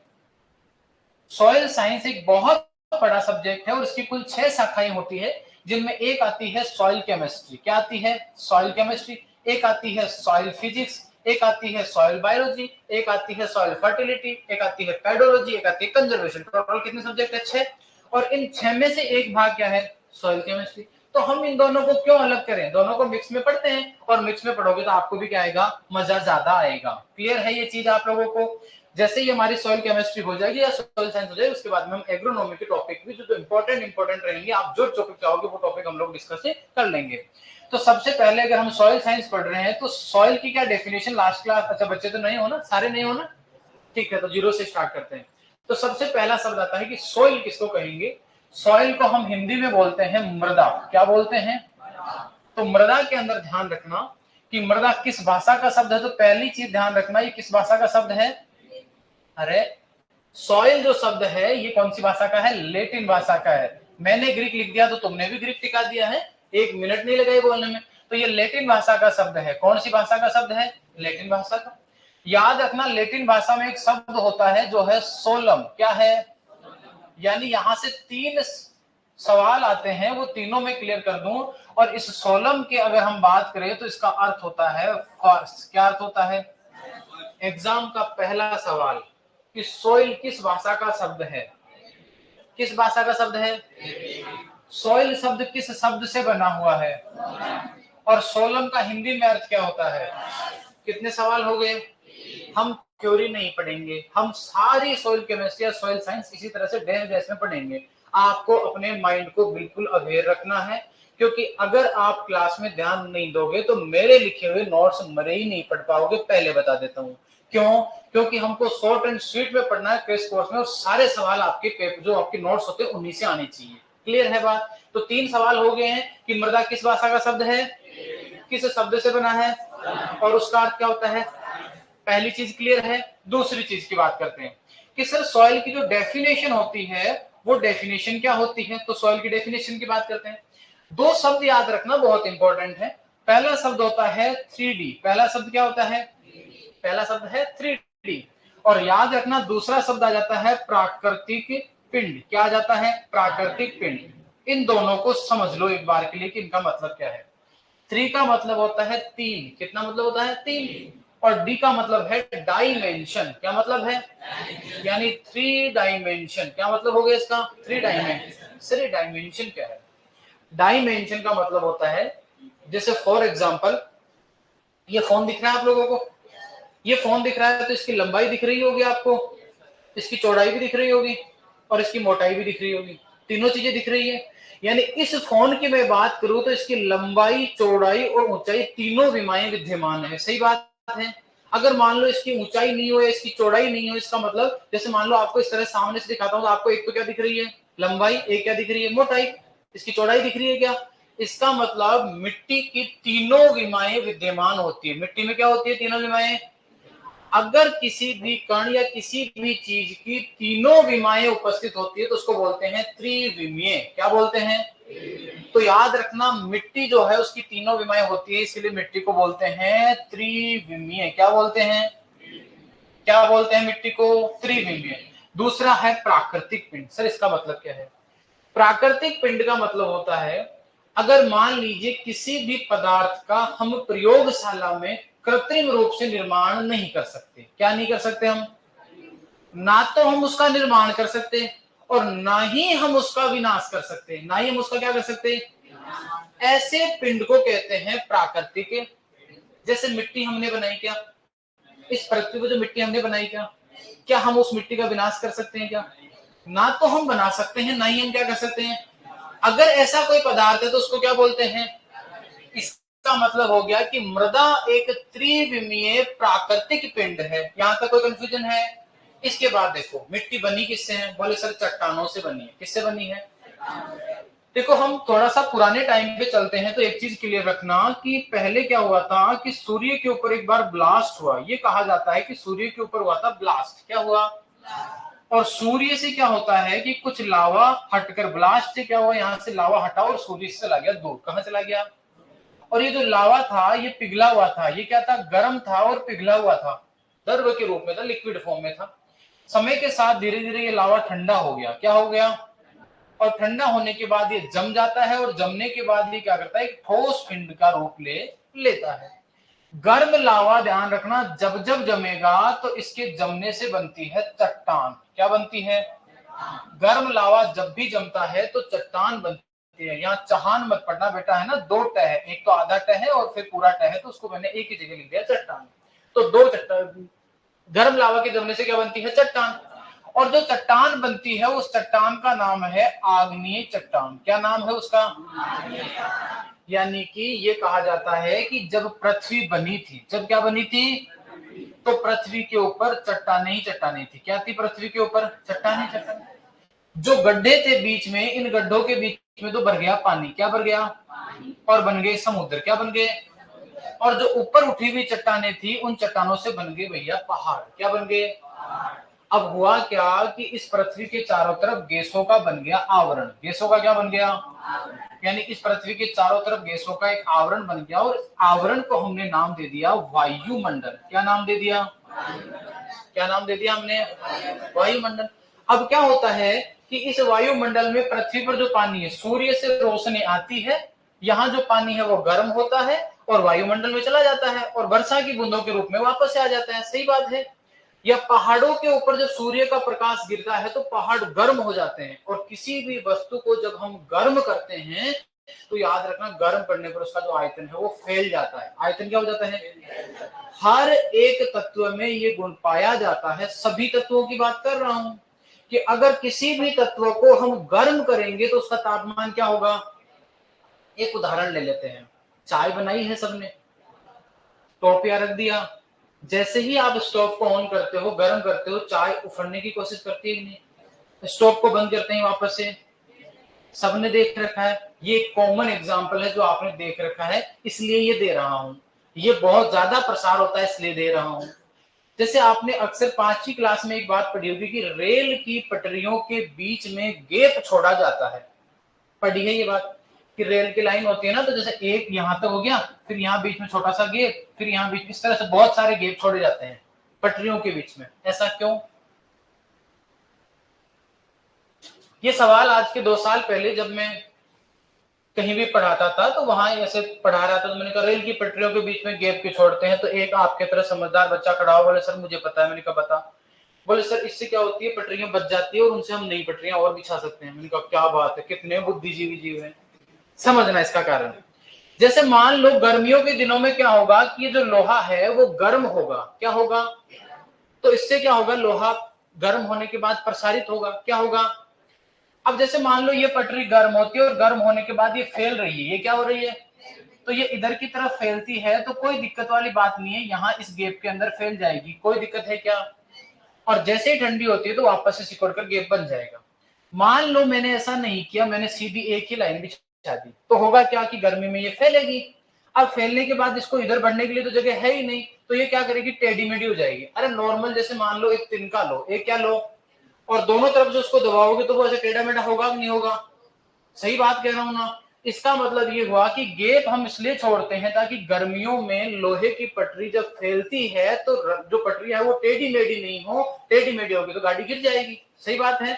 सॉइल साइंस एक बहुत बड़ा सब्जेक्ट है और इसकी कुल 6 शाखाएं होती है, जिनमें एक आती है सॉइल केमिस्ट्री। क्या आती है? Soil chemistry. एक आती है सॉइल फिजिक्स, एक आती है सॉइल बायोलॉजी, एक आती है सॉइल फर्टिलिटी, एक आती है पेडोलॉजी, एक आती है कंजर्वेशन। टोटल कितने सब्जेक्ट है? 6। और इन 6 में से एक भाग क्या है? Soil chemistry. तो हम इन दोनों को क्यों अलग करें? दोनों को मिक्स में पढ़ते हैं, और मिक्स में पढ़ोगे तो आपको भी क्या आएगा? मजा ज्यादा आएगा। क्लियर है ये चीज आप लोगों को? जैसे ही हमारी सॉइल केमिस्ट्री हो जाएगी या सॉइल साइंस हो जाएगी, उसके बाद में हम एग्रोनॉमी के टॉपिक भी जो इंपॉर्टेंट रहेंगे, आप जो टॉपिक चाहोगे वो टॉपिक हम लोग डिस्कस कर लेंगे। तो सबसे पहले अगर हम सॉइल साइंस पढ़ रहे हैं तो सॉइल की क्या डेफिनेशन लास्ट क्लास, अच्छा बच्चे तो नहीं हो ना, सारे नहीं हो ना, ठीक है, तो जीरो से स्टार्ट करते हैं। तो सबसे पहला शब्द आता है कि सॉइल किसको कहेंगे? सॉइल को हम हिंदी में बोलते हैं मृदा। क्या बोलते हैं? तो मृदा के अंदर ध्यान रखना कि मृदा किस भाषा का शब्द है। तो पहली चीज ध्यान रखना, ये किस भाषा का शब्द है? अरे, सॉइल जो शब्द है ये कौन सी भाषा का है? लैटिन भाषा का है। मैंने ग्रीक लिख दिया तो तुमने भी ग्रीक टिका दिया है, 1 मिनट नहीं लगा ये बोलने में। तो ये लैटिन भाषा का शब्द है। कौन सी भाषा का शब्द है? लैटिन भाषा का। याद रखना, लैटिन भाषा में एक शब्द होता है जो है सोलम। क्या है? यानी यहां से 3 सवाल आते हैं, वो तीनों में क्लियर कर दूं। और इस सोलम के अगर हम बात करें तो इसका अर्थ होता है फर्स्ट। क्या अर्थ होता है? एग्जाम का पहला सवाल कि सोइल किस भाषा का शब्द है? किस भाषा का शब्द है? सोइल शब्द किस शब्द से बना हुआ है? और सोलम का हिंदी में अर्थ क्या होता है? कितने सवाल हो गए? हम थ्योरी नहीं पढ़ेंगे, हम सारी सोइल केमिस्ट्री या सोइल साइंस इसी तरह से डैश डैश में पढ़ेंगे। आपको अपने माइंड को बिल्कुल अवेयर रखना है, क्योंकि अगर आप क्लास में ध्यान नहीं दोगे तो मेरे लिखे हुए नोट्स मरे ही नहीं पढ़ पाओगे, पहले बता देता हूँ। क्यों? क्योंकि हमको शॉर्ट एंड स्वीट में पढ़ना है क्रेश कोर्स में, और सारे सवाल आपके पेपर जो आपके नोट्स होते हैं उन्हीं से आने चाहिए। क्लियर है बात? तो 3 सवाल हो गए हैं कि मृदा किस भाषा का शब्द है, किस शब्द से बना है, और उसका अर्थ क्या होता है। पहली चीज क्लियर है। दूसरी चीज की बात करते हैं कि सर सॉइल की जो डेफिनेशन होती है वो डेफिनेशन क्या होती है। तो सॉइल की डेफिनेशन की बात करते हैं। 2 शब्द याद रखना बहुत इंपॉर्टेंट है। पहला शब्द होता है 3D। पहला शब्द क्या होता है? पहला शब्द है 3D। और याद रखना दूसरा शब्द आ जाता है प्राकृतिक पिंड। क्या आ जाता है? प्राकृतिक पिंड। इन दोनों को समझ लो एक बार के लिए कि इनका मतलब क्या है। 3 का मतलब होता है 3। कितना मतलब होता है? 3। और डी का मतलब है डायमेंशन। क्या मतलब है? यानी 3 डायमेंशन। क्या मतलब हो गया इसका? 3 डायमेंशन। सर ये डायमेंशन क्या है? डायमेंशन का मतलब होता है, जैसे फॉर एग्जांपल ये फोन दिख रहा है आप लोगों को, ये फोन दिख रहा है तो इसकी लंबाई दिख रही होगी आपको, इसकी चौड़ाई भी दिख रही होगी, और इसकी मोटाई भी दिख रही होगी। तीनों चीजें दिख रही है। यानी इस फोन की मैं बात करूं तो इसकी लंबाई, चौड़ाई और ऊंचाई तीनों विमाएं विद्यमान है। सही बात है? अगर मान लो इसकी ऊंचाई नहीं हो या इसकी चौड़ाई नहीं हो, इसका मतलब जैसे मान लो आपको इस तरह सामने से दिखाता हूं तो आपको एक तो क्या दिख रही है? लंबाई। एक क्या दिख रही है? मोटाई। इसकी चौड़ाई दिख रही है क्या? इसका मतलब मिट्टी की तीनों विमाएं विद्यमान होती है। मिट्टी में क्या होती है? तीनों विमाएं। अगर किसी भी कण या किसी भी चीज की तीनों विमाएं उपस्थित होती है तो उसको बोलते हैं त्रिविमीय। क्या बोलते हैं? तो याद रखना, मिट्टी जो है उसकी तीनों विमाएं होती है, इसलिए मिट्टी को बोलते हैं त्रिविमीय। क्या बोलते हैं? क्या बोलते हैं मिट्टी को? त्रिविमीय। दूसरा है प्राकृतिक पिंड। सर इसका मतलब क्या है? प्राकृतिक पिंड का मतलब होता है, अगर मान लीजिए किसी भी पदार्थ का हम प्रयोगशाला में कृत्रिम रूप से निर्माण नहीं कर सकते। क्या नहीं कर सकते हम? ना तो हम उसका निर्माण कर सकते और ना ही हम उसका विनाश कर सकते, ना ही हम उसका क्या कर सकते। ऐसे पिंड को कहते हैं प्राकृतिक। जैसे मिट्टी हमने बनाई, क्या इस पृथ्वी को जो मिट्टी हमने बनाई, क्या हम उस मिट्टी का विनाश कर सकते हैं? क्या ना तो हम बना सकते हैं, ना ही हम क्या कर सकते हैं। अगर ऐसा कोई पदार्थ है तो उसको क्या बोलते हैं? इसका मतलब हो गया कि मृदा एक त्रिविमीय प्राकृतिक पिंड है। यहां तक कोई कंफ्यूजन है? इसके बाद देखो मिट्टी बनी किससे है? बोले सर चट्टानों से बनी है। किससे बनी है? देखो हम थोड़ा सा पुराने टाइम पे चलते हैं तो एक चीज क्लियर रखना कि पहले क्या हुआ था कि सूर्य के ऊपर एक बार ब्लास्ट हुआ, ये कहा जाता है कि सूर्य के ऊपर हुआ था ब्लास्ट। क्या हुआ? और सूर्य से क्या होता है कि कुछ लावा हटकर, ब्लास्ट से क्या हुआ, यहां से लावा हटा और सूर्य से चला गया दूर। कहां चला गया? और ये जो लावा था ये पिघला हुआ था, ये क्या था? गर्म था और पिघला हुआ था, द्रव के रूप में था, लिक्विड फॉर्म में था। समय के साथ धीरे धीरे ये लावा ठंडा हो गया। क्या हो गया? और ठंडा होने के बाद ये जम जाता है और जमने के बाद ये क्या करता है? एक ठोस पिंड का रूप लेता है। गर्म लावा, ध्यान रखना, जब जब जमेगा तो इसके जमने से बनती है चट्टान। क्या बनती है? गर्म लावा जब भी जमता है तो चट्टान बनती है। यहाँ चहान मत पढ़ना बेटा, है ना, दो टह है, एक तो आधा टह है और फिर पूरा टह है, तो उसको मैंने एक ही जगह लिख दिया चट्टान। तो दो चट्टान, गर्म लावा के जमने से क्या बनती है? चट्टान। और जो चट्टान बनती है उस चट्टान का नाम है आग्नेय चट्टान। क्या नाम है उसका? यानी कि ये कहा जाता है कि जब पृथ्वी बनी थी, जब क्या बनी थी? तो पृथ्वी के ऊपर चट्टाने ही चट्टाने थी। क्या थी पृथ्वी के ऊपर? चट्टाने चट्टाने। जो गड्ढे थे बीच में, इन गड्ढों के बीच में तो भर गया पानी। क्या भर गया? और बन गए समुद्र। क्या बन गए? और जो ऊपर उठी हुई चट्टाने थी उन चट्टानों से बन गए भैया पहाड़। क्या बन गए? अब हुआ क्या कि इस पृथ्वी के चारों तरफ गैसों का बन गया आवरण। गैसों का क्या बन गया? यानी इस पृथ्वी के चारों तरफ गैसों का एक आवरण बन गया और आवरण को हमने नाम दे दिया वायुमंडल। क्या नाम दे दिया? क्या नाम दे दिया हमने? वायुमंडल। अब क्या होता है कि इस वायुमंडल में पृथ्वी पर जो पानी है, सूर्य से रोशनी आती है, यहाँ जो पानी है वो गर्म होता है और वायुमंडल में चला जाता है और वर्षा की बूंदों के रूप में वापस से आ जाता है। सही बात है? या पहाड़ों के ऊपर जब सूर्य का प्रकाश गिरता है तो पहाड़ गर्म हो जाते हैं, और किसी भी वस्तु को जब हम गर्म करते हैं तो याद रखना गर्म पड़ने पर उसका जो आयतन है वो फैल जाता है। आयतन क्या हो जाता है? हर एक तत्व में ये गुण पाया जाता है। सभी तत्वों की बात कर रहा हूं कि अगर किसी भी तत्व को हम गर्म करेंगे तो उसका तापमान क्या होगा? एक उदाहरण ले लेते हैं। चाय बनाई है सबने, स्टोव पे रख दिया, जैसे ही आप स्टोव को ऑन करते हो, गर्म करते हो, चाय उफड़ने की कोशिश करती है कि नहीं? स्टोव को बंद करते हैं वापस से। सबने देख रखा है, ये कॉमन एग्जांपल है जो आपने देख रखा है, इसलिए ये दे रहा हूं। ये बहुत ज्यादा प्रसार होता है इसलिए दे रहा हूं। जैसे आपने अक्सर 5वीं क्लास में एक बात पढ़ी होगी कि रेल की पटरियों के बीच में गैप छोड़ा जाता है। पढ़ी है ये बात कि रेल की लाइन होती है ना, तो जैसे एक यहां तक हो गया, फिर यहाँ बीच में छोटा सा गैप, फिर यहाँ बीच, इस तरह से बहुत सारे गैप छोड़े जाते हैं पटरियों के बीच में। ऐसा क्यों? ये सवाल आज के 2 साल पहले जब मैं कहीं भी पढ़ाता था तो वहां ऐसे पढ़ा रहा था, तो मैंने कहा रेल की पटरियों के बीच में गैप क्यों छोड़ते हैं? तो एक आपके तरह समझदार बच्चा खड़ा हो, बोले सर मुझे पता है। मैंने कहा बता। बोले सर इससे क्या होती है, पटरियां बच जाती है और उनसे हम नई पटरियां और बिछा सकते हैं। मैंने कहा क्या बात है, कितने बुद्धिजीवी जीव हैं। समझना इसका कारण। जैसे मान लो गर्मियों के दिनों में क्या होगा कि ये जो लोहा है वो गर्म होगा। क्या होगा? तो इससे क्या होगा? लोहा गर्म होने के बाद प्रसारित होगा। क्या होगा? अब जैसे मान लो ये पटरी गर्म होती है और गर्म होने के बाद ये फैल रही है, ये क्या हो रही है? तो ये इधर की तरफ फैलती है, तो कोई दिक्कत वाली बात नहीं है, यहाँ इस गैप के अंदर फैल जाएगी, कोई दिक्कत है क्या? और जैसे ही ठंडी होती है तो वापस से सिकुड़ कर गैप बन जाएगा। मान लो मैंने ऐसा नहीं किया, मैंने सीधी एक ही लाइन बिछा दी, तो होगा क्या कि गर्मी में ये फैलेगी। अब फैलने के बाद इसको इधर बढ़ने के लिए तो जगह है ही नहीं, तो ये क्या करेगी? टेढ़ी मेढ़ी हो जाएगी। अरे नॉर्मल जैसे मान लो एक तिनका लो, एक क्या लो, और दोनों तरफ से उसको दबाओगे तो वो ऐसे टेढ़ा मेढ़ा होगा कि नहीं होगा? सही बात कह रहा हूं ना? इसका मतलब ये हुआ कि गैप हम इसलिए छोड़ते हैं ताकि गर्मियों में लोहे की पटरी जब फैलती है तो जो पटरी है वो टेढ़ी मेढ़ी नहीं हो। टेढ़ी मेढ़ी होगी तो गाड़ी गिर जाएगी। सही बात है?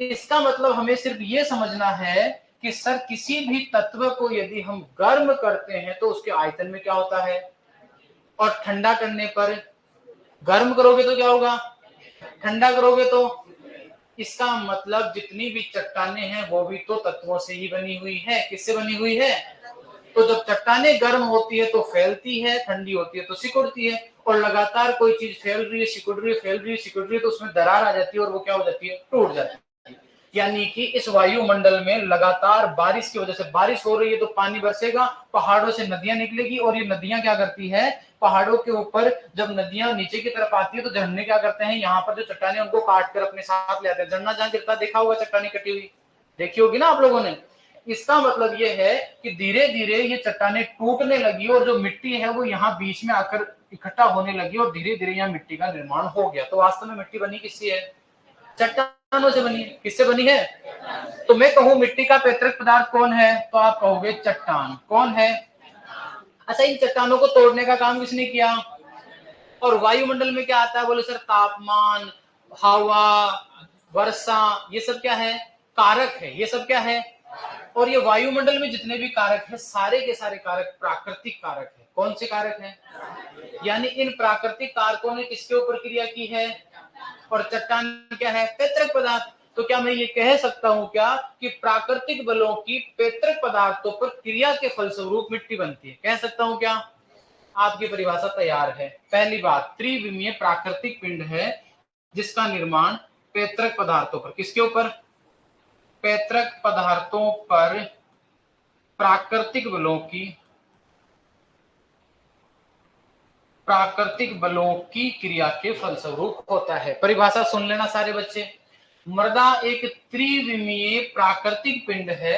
इसका मतलब हमें सिर्फ ये समझना है कि सर किसी भी तत्व को यदि हम गर्म करते हैं तो उसके आयतन में क्या होता है, और ठंडा करने पर, गर्म करोगे तो क्या होगा, ठंडा करोगे तो, इसका मतलब जितनी भी चट्टाने हैं वो भी तो तत्वों से ही बनी हुई है। किससे बनी हुई है? तो जब चट्टाने गर्म होती है तो फैलती है, ठंडी होती है तो सिकुड़ती है, और लगातार कोई चीज फैल रही है, सिकुड़ रही है, फैल रही है, सिकुड़ रही है, तो उसमें दरार आ जाती है और वो क्या हो जाती है? टूट जाती है। यानी कि इस वायुमंडल में लगातार बारिश की वजह से, बारिश हो रही है तो पानी बरसेगा, पहाड़ों से नदियां निकलेगी, और ये नदियां क्या करती है? पहाड़ों के ऊपर जब नदियां नीचे की तरफ आती है तो झरने क्या करते हैं? यहाँ पर जो चट्टाने उनको काट कर अपने साथ ले आते हैं। झरना जहां गिरता देखा होगा, चट्टाने कटी हुई देखी होगी ना आप लोगों ने। इसका मतलब ये है कि धीरे धीरे ये चट्टानें टूटने लगी और जो मिट्टी है वो यहाँ बीच में आकर इकट्ठा होने लगी और धीरे धीरे यहाँ मिट्टी का निर्माण हो गया। तो वास्तव में मिट्टी बनी किससे है? चट्टानों से बनी है। किससे बनी है? तो मैं कहूं मिट्टी का पैतृक पदार्थ कौन है, तो आप कहोगे चट्टान। कौन है? अच्छा, इन चट्टानों को तोड़ने का काम किसने किया? और वायुमंडल में क्या आता है? बोले सर तापमान, हवा, वर्षा, ये सब क्या है? कारक है। ये सब क्या है? और ये वायुमंडल में जितने भी कारक है सारे के सारे कारक प्राकृतिक कारक है। कौन से कारक हैं? यानी इन प्राकृतिक कारकों ने किसके ऊपर क्रिया की है? और चट्टान क्या है? पैतृक पदार्थ। तो क्या मैं ये कह सकता हूं क्या कि प्राकृतिक बलों की पैतृक पदार्थों पर क्रिया के फलस्वरूप मिट्टी बनती है? कह सकता हूं क्या? आपकी परिभाषा तैयार है। पहली बात, त्रिविमीय प्राकृतिक पिंड है जिसका निर्माण पैतृक पदार्थों पर, किसके ऊपर? पैतृक पदार्थों पर प्राकृतिक बलों की क्रिया के फलस्वरूप होता है। परिभाषा सुन लेना सारे बच्चे। मृदा एक त्रिविमीय प्राकृतिक पिंड है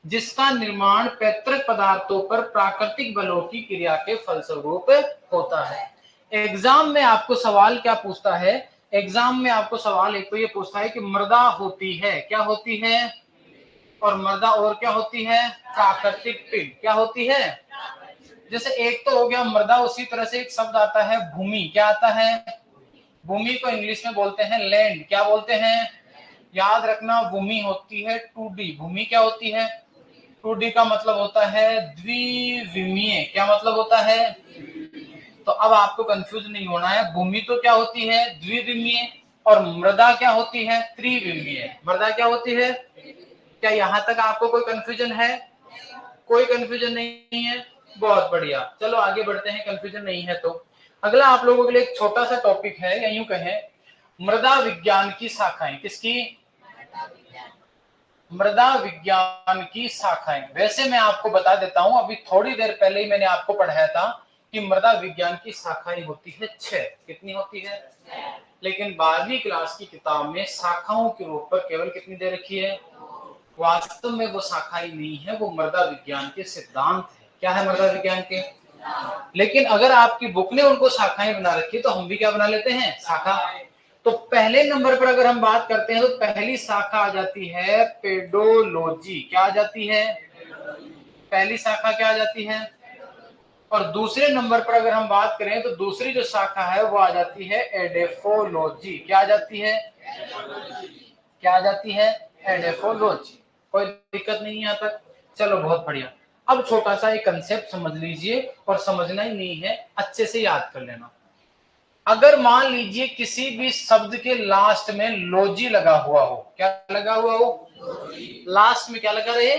जिसका निर्माण पैतृक पदार्थों पर प्राकृतिक बलों की क्रिया के फलस्वरूप होता है। एग्जाम में आपको सवाल क्या पूछता है? एग्जाम में आपको सवाल एक तो ये पूछता है कि मृदा होती है, क्या होती है? और मृदा और क्या होती है? प्राकृतिक पिंड। क्या होती है? जैसे एक तो हो गया मृदा, उसी तरह से एक शब्द आता है भूमि। क्या आता है? भूमि को इंग्लिश में बोलते हैं लैंड। क्या बोलते हैं? याद रखना, भूमि होती है 2D। भूमि क्या होती है? 2D का मतलब होता है द्विविमीय। क्या मतलब होता है? तो अब आपको कंफ्यूज नहीं होना है। भूमि तो क्या होती है? द्विविमीय। और मृदा क्या होती है? त्रिविमीय। मृदा क्या होती है? क्या यहां तक आपको कोई कंफ्यूजन है? कोई कंफ्यूजन नहीं है? बहुत बढ़िया, चलो आगे बढ़ते हैं। कंफ्यूजन नहीं है तो अगला आप लोगों के लिए एक छोटा सा टॉपिक है, या यूं कहें मृदा विज्ञान की शाखाएं। किसकी? मृदा विज्ञान की शाखाएं। वैसे मैं आपको बता देता हूं, अभी थोड़ी देर पहले ही मैंने आपको पढ़ाया था कि मृदा विज्ञान की शाखाएं होती है 6। कितनी होती है? लेकिन 12वीं क्लास की किताब में शाखाओं के रूप पर केवल कितनी दे रखी है? वास्तव में वो शाखाएं नहीं है, वो मृदा विज्ञान के सिद्धांत है। क्या है? मृदा विज्ञान के। लेकिन अगर आपकी बुक ने उनको शाखाएं बना रखी तो हम भी क्या बना लेते हैं? शाखा। तो पहले नंबर पर अगर हम बात करते हैं तो पहली शाखा आ जाती है पेडोलॉजी। क्या आ जाती है? पहली शाखा क्या आ जाती है? और दूसरे नंबर पर अगर हम बात करें तो दूसरी जो शाखा है वो आ जाती है एडेफोलॉजी। क्या आ जाती है? क्या आ जाती है? एडेफोलॉजी। कोई दिक्कत नहीं है यहाँ तक? चलो बहुत बढ़िया। अब छोटा सा एक कंसेप्ट समझ लीजिए, और समझना ही नहीं है, अच्छे से याद कर लेना। अगर मान लीजिए किसी भी शब्द के लास्ट में लॉजी लगा हुआ हो। क्या लगा हुआ हो? लास्ट में क्या लगा रहे?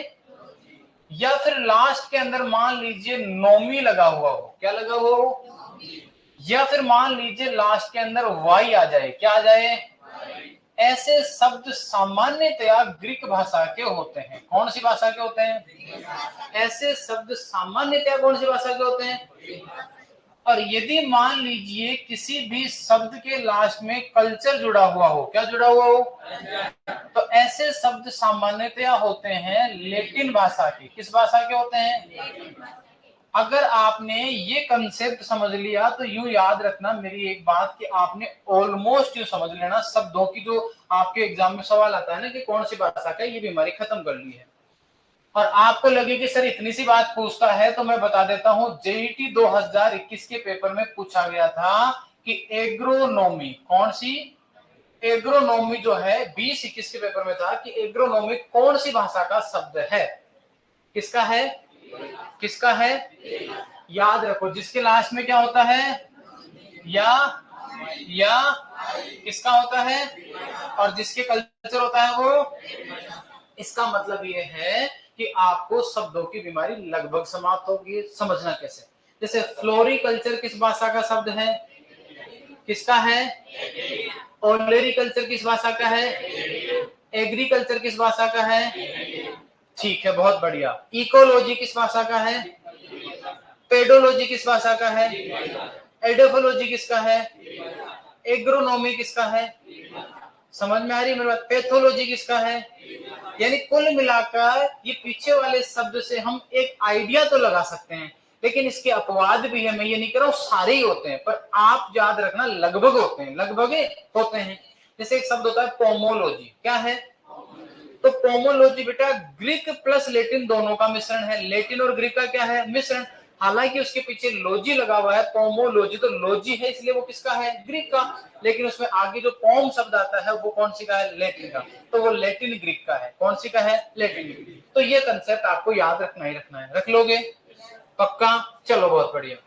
या फिर लास्ट के अंदर मान लीजिए नोमी लगा हुआ हो। क्या लगा हुआ हो? या फिर मान लीजिए लास्ट के अंदर वाई आ जाए। क्या आ जाए? ऐसे शब्द सामान्यतया ग्रीक भाषा के होते हैं। कौन सी भाषा के होते हैं? ऐसे शब्द सामान्यतया कौन सी भाषा के होते हैं? और यदि मान लीजिए किसी भी शब्द के लास्ट में कल्चर जुड़ा हुआ हो। क्या जुड़ा हुआ हो? तो ऐसे शब्द सामान्यतया होते हैं लैटिन भाषा के। किस भाषा के होते हैं? अगर आपने ये कंसेप्ट समझ लिया तो यूं याद रखना मेरी एक बात कि आपने ऑलमोस्ट यूं समझ लेना शब्दों की, जो आपके एग्जाम में सवाल आता है ना कि कौन सी भाषा का, ये बीमारी खत्म कर ली है। और आपको लगे कि सर इतनी सी बात पूछता है, तो मैं बता देता हूं जेईटी 2021 के पेपर में पूछा गया था कि एग्रोनॉमी। कौन सी? एग्रोनॉमी जो है 2021 के पेपर में था कि एग्रोनॉमी कौन सी भाषा का शब्द है? किसका है? किसका है? याद रखो, जिसके लास्ट में क्या होता है? या किसका होता है? और जिसके कल्चर होता है वो। इसका मतलब ये है कि आपको शब्दों की बीमारी लगभग समाप्त होगी। समझना कैसे? जैसे फ्लोरिकल्चर किस भाषा का शब्द है? किसका है? ओलेरिकल्चर किस भाषा का है? एग्रीकल्चर किस भाषा का है? ठीक है, बहुत बढ़िया। इकोलॉजी किस भाषा का है? पेडोलॉजी किस भाषा का है? एडोफोलॉजी किसका है? एग्रोनॉमी किसका है? समझ में आ रही है मेरी बात? पैथोलॉजी किसका है? यानी कुल मिलाकर ये पीछे वाले शब्द से हम एक आइडिया तो लगा सकते हैं, लेकिन इसके अपवाद भी है। मैं ये नहीं कह रहा हूं सारे ही होते हैं, पर आप याद रखना लगभग होते हैं, लगभग होते हैं। जैसे एक शब्द होता है पोमोलॉजी, क्या है? तो पोमोलॉजी बेटा ग्रीक प्लस लेटिन दोनों का मिश्रण है। लेटिन और ग्रीक का क्या है? मिश्रण। हालांकि उसके पीछे लॉजी लगा हुआ है, पोमोलॉजी, तो लॉजी है इसलिए वो किसका है? ग्रीक का। लेकिन उसमें आगे जो पोम शब्द आता है वो कौन सी का है? लेटिन का। तो वो लेटिन ग्रीक का है। कौन सी का है? Latin Greek. तो ये कंसेप्ट आपको याद रखना ही रखना है। रख लोगे? पक्का? चलो बहुत बढ़िया।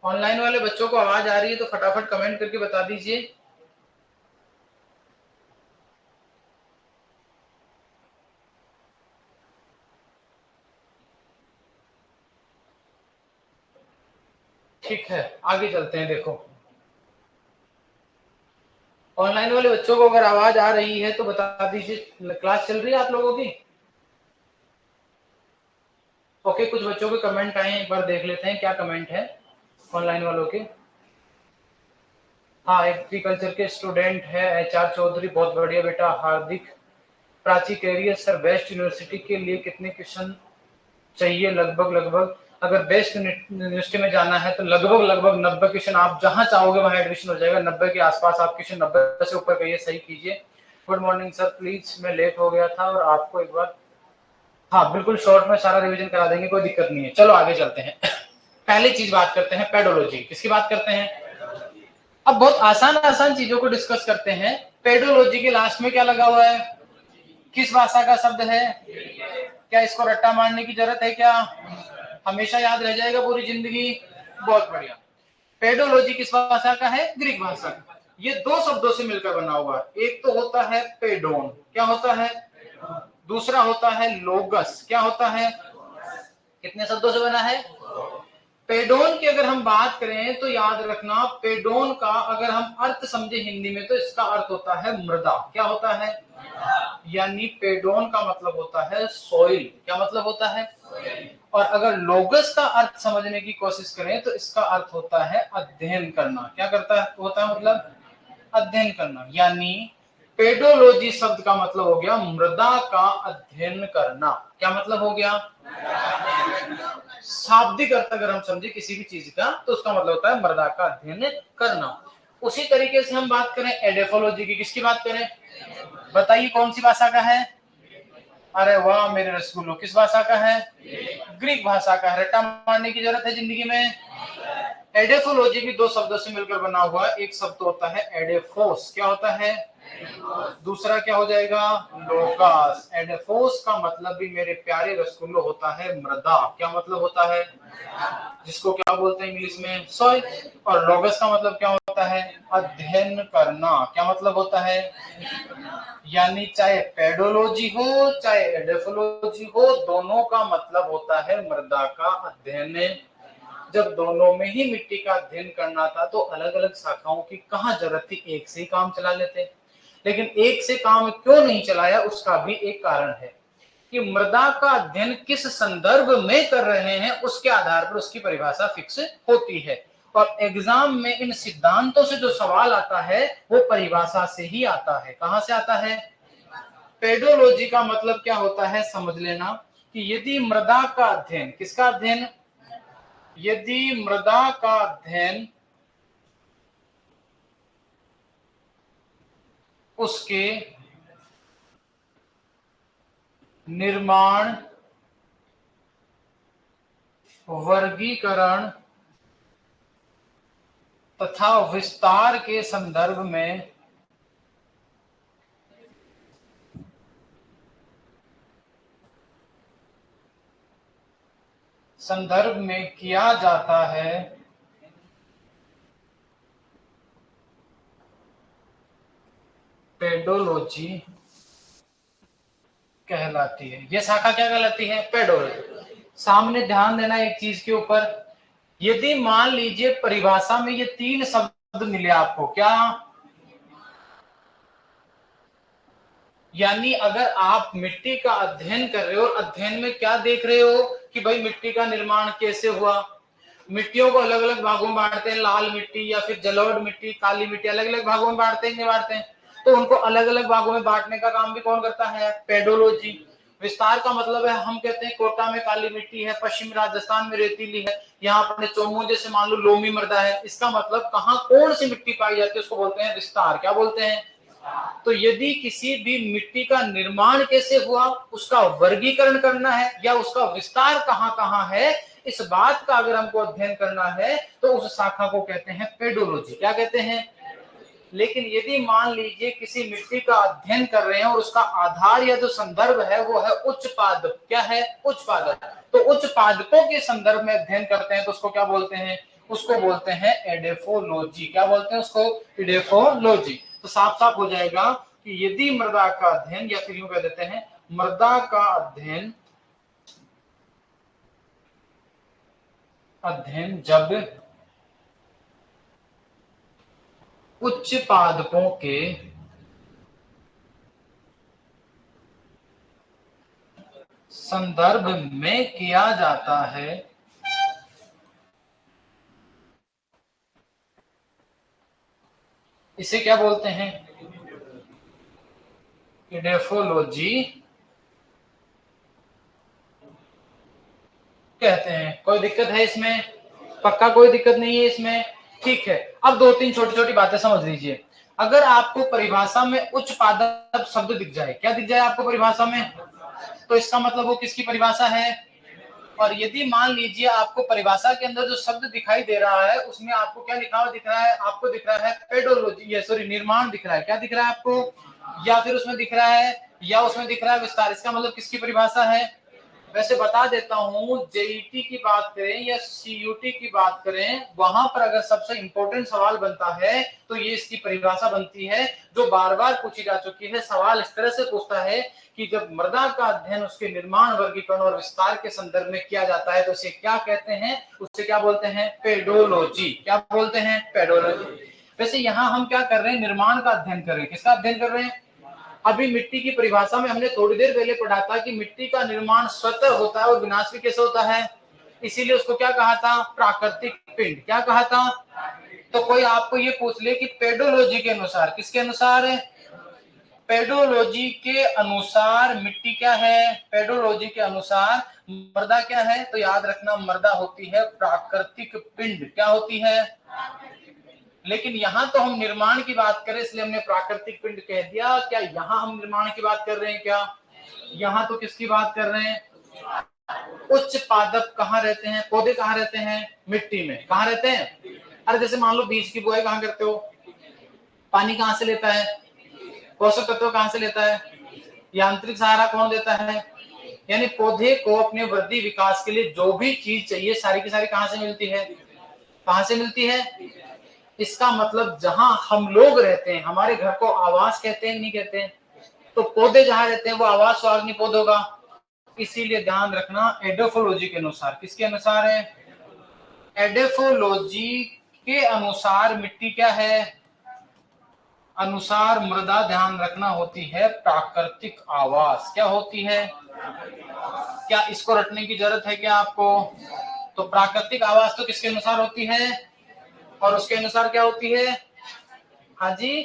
ऑनलाइन वाले बच्चों को आवाज आ रही है तो फटाफट कमेंट करके बता दीजिए। ठीक है, आगे चलते हैं। देखो, ऑनलाइन वाले बच्चों को अगर आवाज आ रही है तो बता दीजिए। क्लास चल रही है आप लोगों की? ओके, कुछ बच्चों के कमेंट आए हैं, एक बार देख लेते हैं क्या कमेंट है ऑनलाइन वालों के। हाँ, एग्रीकल्चर के स्टूडेंट है HR चौधरी, बहुत बढ़िया बेटा। हार्दिक प्राची कह रही है सर बेस्ट यूनिवर्सिटी के लिए कितने क्वेश्चन चाहिए? लगभग अगर बेस्ट यूनिवर्सिटी में जाना है तो लगभग 90 क्वेश्चन, आप जहां चाहोगे वहां एडमिशन हो जाएगा। 90 के आसपास आप क्वेश्चन, 90 से ऊपर कहिए, सही कीजिए। गुड मॉर्निंग सर, प्लीज मैं लेट हो गया था और आपको एक बार, हाँ बिल्कुल शॉर्ट में सारा रिवीजन करा देंगे, कोई दिक्कत नहीं है। चलो आगे चलते हैं। पहली चीज बात करते हैं पेडोलॉजी। किसकी बात करते हैं? अब बहुत आसान आसान चीजों को डिस्कस करते हैं। पेडोलॉजी के लास्ट में क्या लगा हुआ है? किस भाषा का शब्द है? क्या इसको रट्टा मारने की जरूरत है क्या? हमेशा याद रह जाएगा पूरी जिंदगी। बहुत बढ़िया। पेडोलॉजी किस भाषा का है? ग्रीक भाषा का। ये दो शब्दों से मिलकर बना हुआ है। एक तो होता है पेडोन, क्या होता है? दूसरा होता है लोगस, क्या होता है? कितने शब्दों से बना है? पेडोन की अगर हम बात करें तो याद रखना, पेडोन का अगर हम अर्थ समझे हिंदी में तो इसका अर्थ होता है मृदा। क्या होता है? यानी पेडोन का मतलब होता है सॉइल। क्या मतलब होता है? और अगर लोगस का अर्थ समझने की कोशिश करें तो इसका अर्थ होता है अध्ययन करना। क्या करता है? होता है मतलब अध्ययन करना। यानी पेडोलॉजी शब्द का मतलब हो गया मृदा का अध्ययन करना। क्या मतलब हो गया? शाब्दिक अर्थ अगर हम समझे किसी भी चीज का तो उसका मतलब होता है मृदा का अध्ययन करना। उसी तरीके से हम बात करें एडेफोलॉजी की। किसकी बात करें? बताइए कौन सी भाषा का है? अरे वाह मेरे रसगुल्लो, किस भाषा का है? ग्रीक भाषा का है। रट्टा मारने की जरूरत है जिंदगी में? एडेफोलॉजी भी दो शब्दों से मिलकर बना हुआ है। एक शब्द होता है एडेफोस, क्या होता है? दूसरा क्या हो जाएगा? लोगास। एडेफोस का मतलब भी मेरे प्यारे रसगुल्लो होता है मृदा। क्या मतलब होता है? जिसको क्या बोलते हैं इंग्लिश में? सॉइल। और लोगस का मतलब क्या होता है? अध्ययन करना। क्या मतलब होता है? यानी चाहे पेडोलॉजी हो चाहे एडेफोलॉजी हो, दोनों का मतलब होता है मृदा का अध्ययन। जब दोनों में ही मिट्टी का अध्ययन करना था तो अलग अलग शाखाओं की कहां जरूरत थी? एक से ही काम चला लेते। लेकिन एक से काम क्यों नहीं चलाया, उसका भी एक कारण है कि मृदा का अध्ययन किस संदर्भ में कर रहे हैं उसके आधार पर उसकी परिभाषा फिक्स होती है। और एग्जाम में इन सिद्धांतों से जो सवाल आता है वो परिभाषा से ही आता है। कहां से आता है? पेडोलॉजी का मतलब क्या होता है समझ लेना, कि यदि मृदा का अध्ययन, किसका अध्ययन? यदि मृदा का अध्ययन उसके निर्माण, वर्गीकरण तथा विस्तार के संदर्भ में किया जाता है पेडोलॉजी कहलाती है। ये शाखा क्या कहलाती है? पेडोलॉजी। सामने ध्यान देना एक चीज के ऊपर, यदि मान लीजिए परिभाषा में ये तीन शब्द मिले आपको, क्या? यानी अगर आप मिट्टी का अध्ययन कर रहे हो, अध्ययन में क्या देख रहे हो कि भाई मिट्टी का निर्माण कैसे हुआ, मिट्टियों को अलग अलग भागों में बांटते हैं, लाल मिट्टी या फिर जलोढ़ मिट्टी, काली मिट्टी, अलग अलग भागों में बांटते हैं, नहीं बांटते हैं? तो उनको अलग अलग भागों में बांटने का काम भी कौन करता है? पेडोलॉजी। विस्तार का मतलब है, हम कहते हैं कोटा में काली मिट्टी है, पश्चिमी राजस्थान में रेतीली है, यहाँ अपने चोमू जैसे मान लो लोमी मृदा है, इसका मतलब कहाँ कौन सी मिट्टी पाई जाती है उसको बोलते हैं विस्तार। क्या बोलते हैं? तो यदि किसी भी मिट्टी का निर्माण कैसे हुआ, उसका वर्गीकरण करना है या उसका विस्तार कहाँ कहाँ है, इस बात का अगर हमको अध्ययन करना है तो उस शाखा को कहते हैं पेडोलॉजी। क्या कहते हैं? लेकिन यदि मान लीजिए किसी मिट्टी का अध्ययन कर रहे हैं और उसका आधार या जो संदर्भ है वो है उच्च पादप। क्या है? उच्च पादप। तो उच्च पादपों के संदर्भ में अध्ययन करते हैं तो उसको क्या बोलते हैं? उसको बोलते हैं एडेफोलॉजी। क्या बोलते हैं उसको? एडेफोलॉजी। तो साफ साफ हो जाएगा कि यदि मृदा का अध्ययन, या फिर यूं कह देते हैं मृदा का अध्ययन जब उच्च पादपों के संदर्भ में किया जाता है, इसे क्या बोलते हैं? एडेफोलॉजी कहते हैं। कोई दिक्कत है इसमें? पक्का कोई दिक्कत नहीं है इसमें? ठीक है। अब दो तीन छोटी छोटी बातें समझ लीजिए। अगर आपको परिभाषा में उच्च पादप शब्द दिख जाए, क्या दिख जाए आपको परिभाषा में, तो इसका मतलब वो किसकी परिभाषा है? और यदि मान लीजिए आपको परिभाषा के अंदर जो शब्द दिखाई दे रहा है उसमें आपको क्या लिखा हुआ दिख रहा है? आपको दिख रहा है पेडोलॉजी, ये सॉरी निर्माण दिख रहा है। क्या दिख रहा है आपको? या फिर उसमें दिख रहा है, या उसमें दिख रहा है विस्तार, इसका मतलब किसकी परिभाषा है? वैसे बता देता हूं, जेईटी की बात करें या सीयूटी की बात करें, वहां पर अगर सबसे इंपॉर्टेंट सवाल बनता है तो ये इसकी परिभाषा बनती है, जो बार बार पूछी जा चुकी है। सवाल इस तरह से पूछता है कि जब मृदा का अध्ययन उसके निर्माण, वर्गीकरण और विस्तार के संदर्भ में किया जाता है तो उसे क्या कहते हैं? उसे क्या बोलते हैं? पेडोलॉजी। क्या बोलते हैं? पेडोलॉजी। वैसे यहाँ हम क्या कर रहे हैं? निर्माण का अध्ययन कर रहे हैं। किसका अध्ययन कर रहे हैं? अभी मिट्टी की परिभाषा में हमने थोड़ी देर पहले पढ़ा था कि मिट्टी का निर्माण स्वतः होता है और विनाश भी कैसे होता है, इसीलिए उसको क्या कहा था? प्राकृतिक पिंड। क्या कहा था? तो कोई आपको ये पूछ ले कि पेडोलॉजी के अनुसार, किसके अनुसार है? पेडोलॉजी के अनुसार मिट्टी क्या है? पेडोलॉजी के अनुसार मृदा क्या है? तो याद रखना, मृदा होती है प्राकृतिक पिंड। क्या होती है? लेकिन यहाँ तो हम निर्माण की बात करें इसलिए हमने प्राकृतिक पिंड कह दिया। क्या यहाँ हम निर्माण की बात कर रहे हैं? क्या यहाँ तो किसकी बात कर रहे हैं? उच्च पादप कहाँ रहते हैं? पौधे कहाँ रहते हैं? मिट्टी में। कहाँ रहते हैं? अरे जैसे मान लो बीज की बुआई कहाँ करते हो? पानी कहाँ से लेता है? पोषक तत्व कहाँ से लेता है? यांत्रिक सहारा कौन देता है? यानी पौधे को अपने वृद्धि विकास के लिए जो भी चीज चाहिए सारी की सारी कहाँ से मिलती है? कहाँ से मिलती है? इसका मतलब जहां हम लोग रहते हैं, हमारे घर को आवास कहते हैं, नहीं कहते हैं? तो पौधे जहां रहते हैं वो आवास अग्नि पौधों का। इसीलिए ध्यान रखना, एडोफोलॉजी के अनुसार, किसके अनुसार है? एडोफोलॉजी के अनुसार मिट्टी क्या है? अनुसार मृदा, ध्यान रखना, होती है प्राकृतिक आवास। क्या होती है? क्या इसको रटने की जरूरत है क्या आपको? तो प्राकृतिक आवास तो किसके अनुसार होती है और उसके अनुसार क्या होती है? हाँ जी,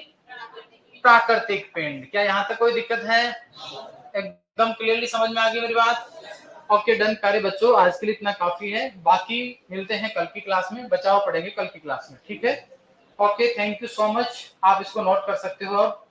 प्राकृतिक पिंड। क्या यहाँ तक कोई दिक्कत है? एकदम क्लियरली समझ में आ गई मेरी बात? Okay done. प्यारे बच्चों, आज के लिए इतना काफी है, बाकी मिलते हैं कल की क्लास में, बचाव पढ़ेंगे कल की क्लास में। ठीक है? Okay, thank you so much. आप इसको नोट कर सकते हो अब।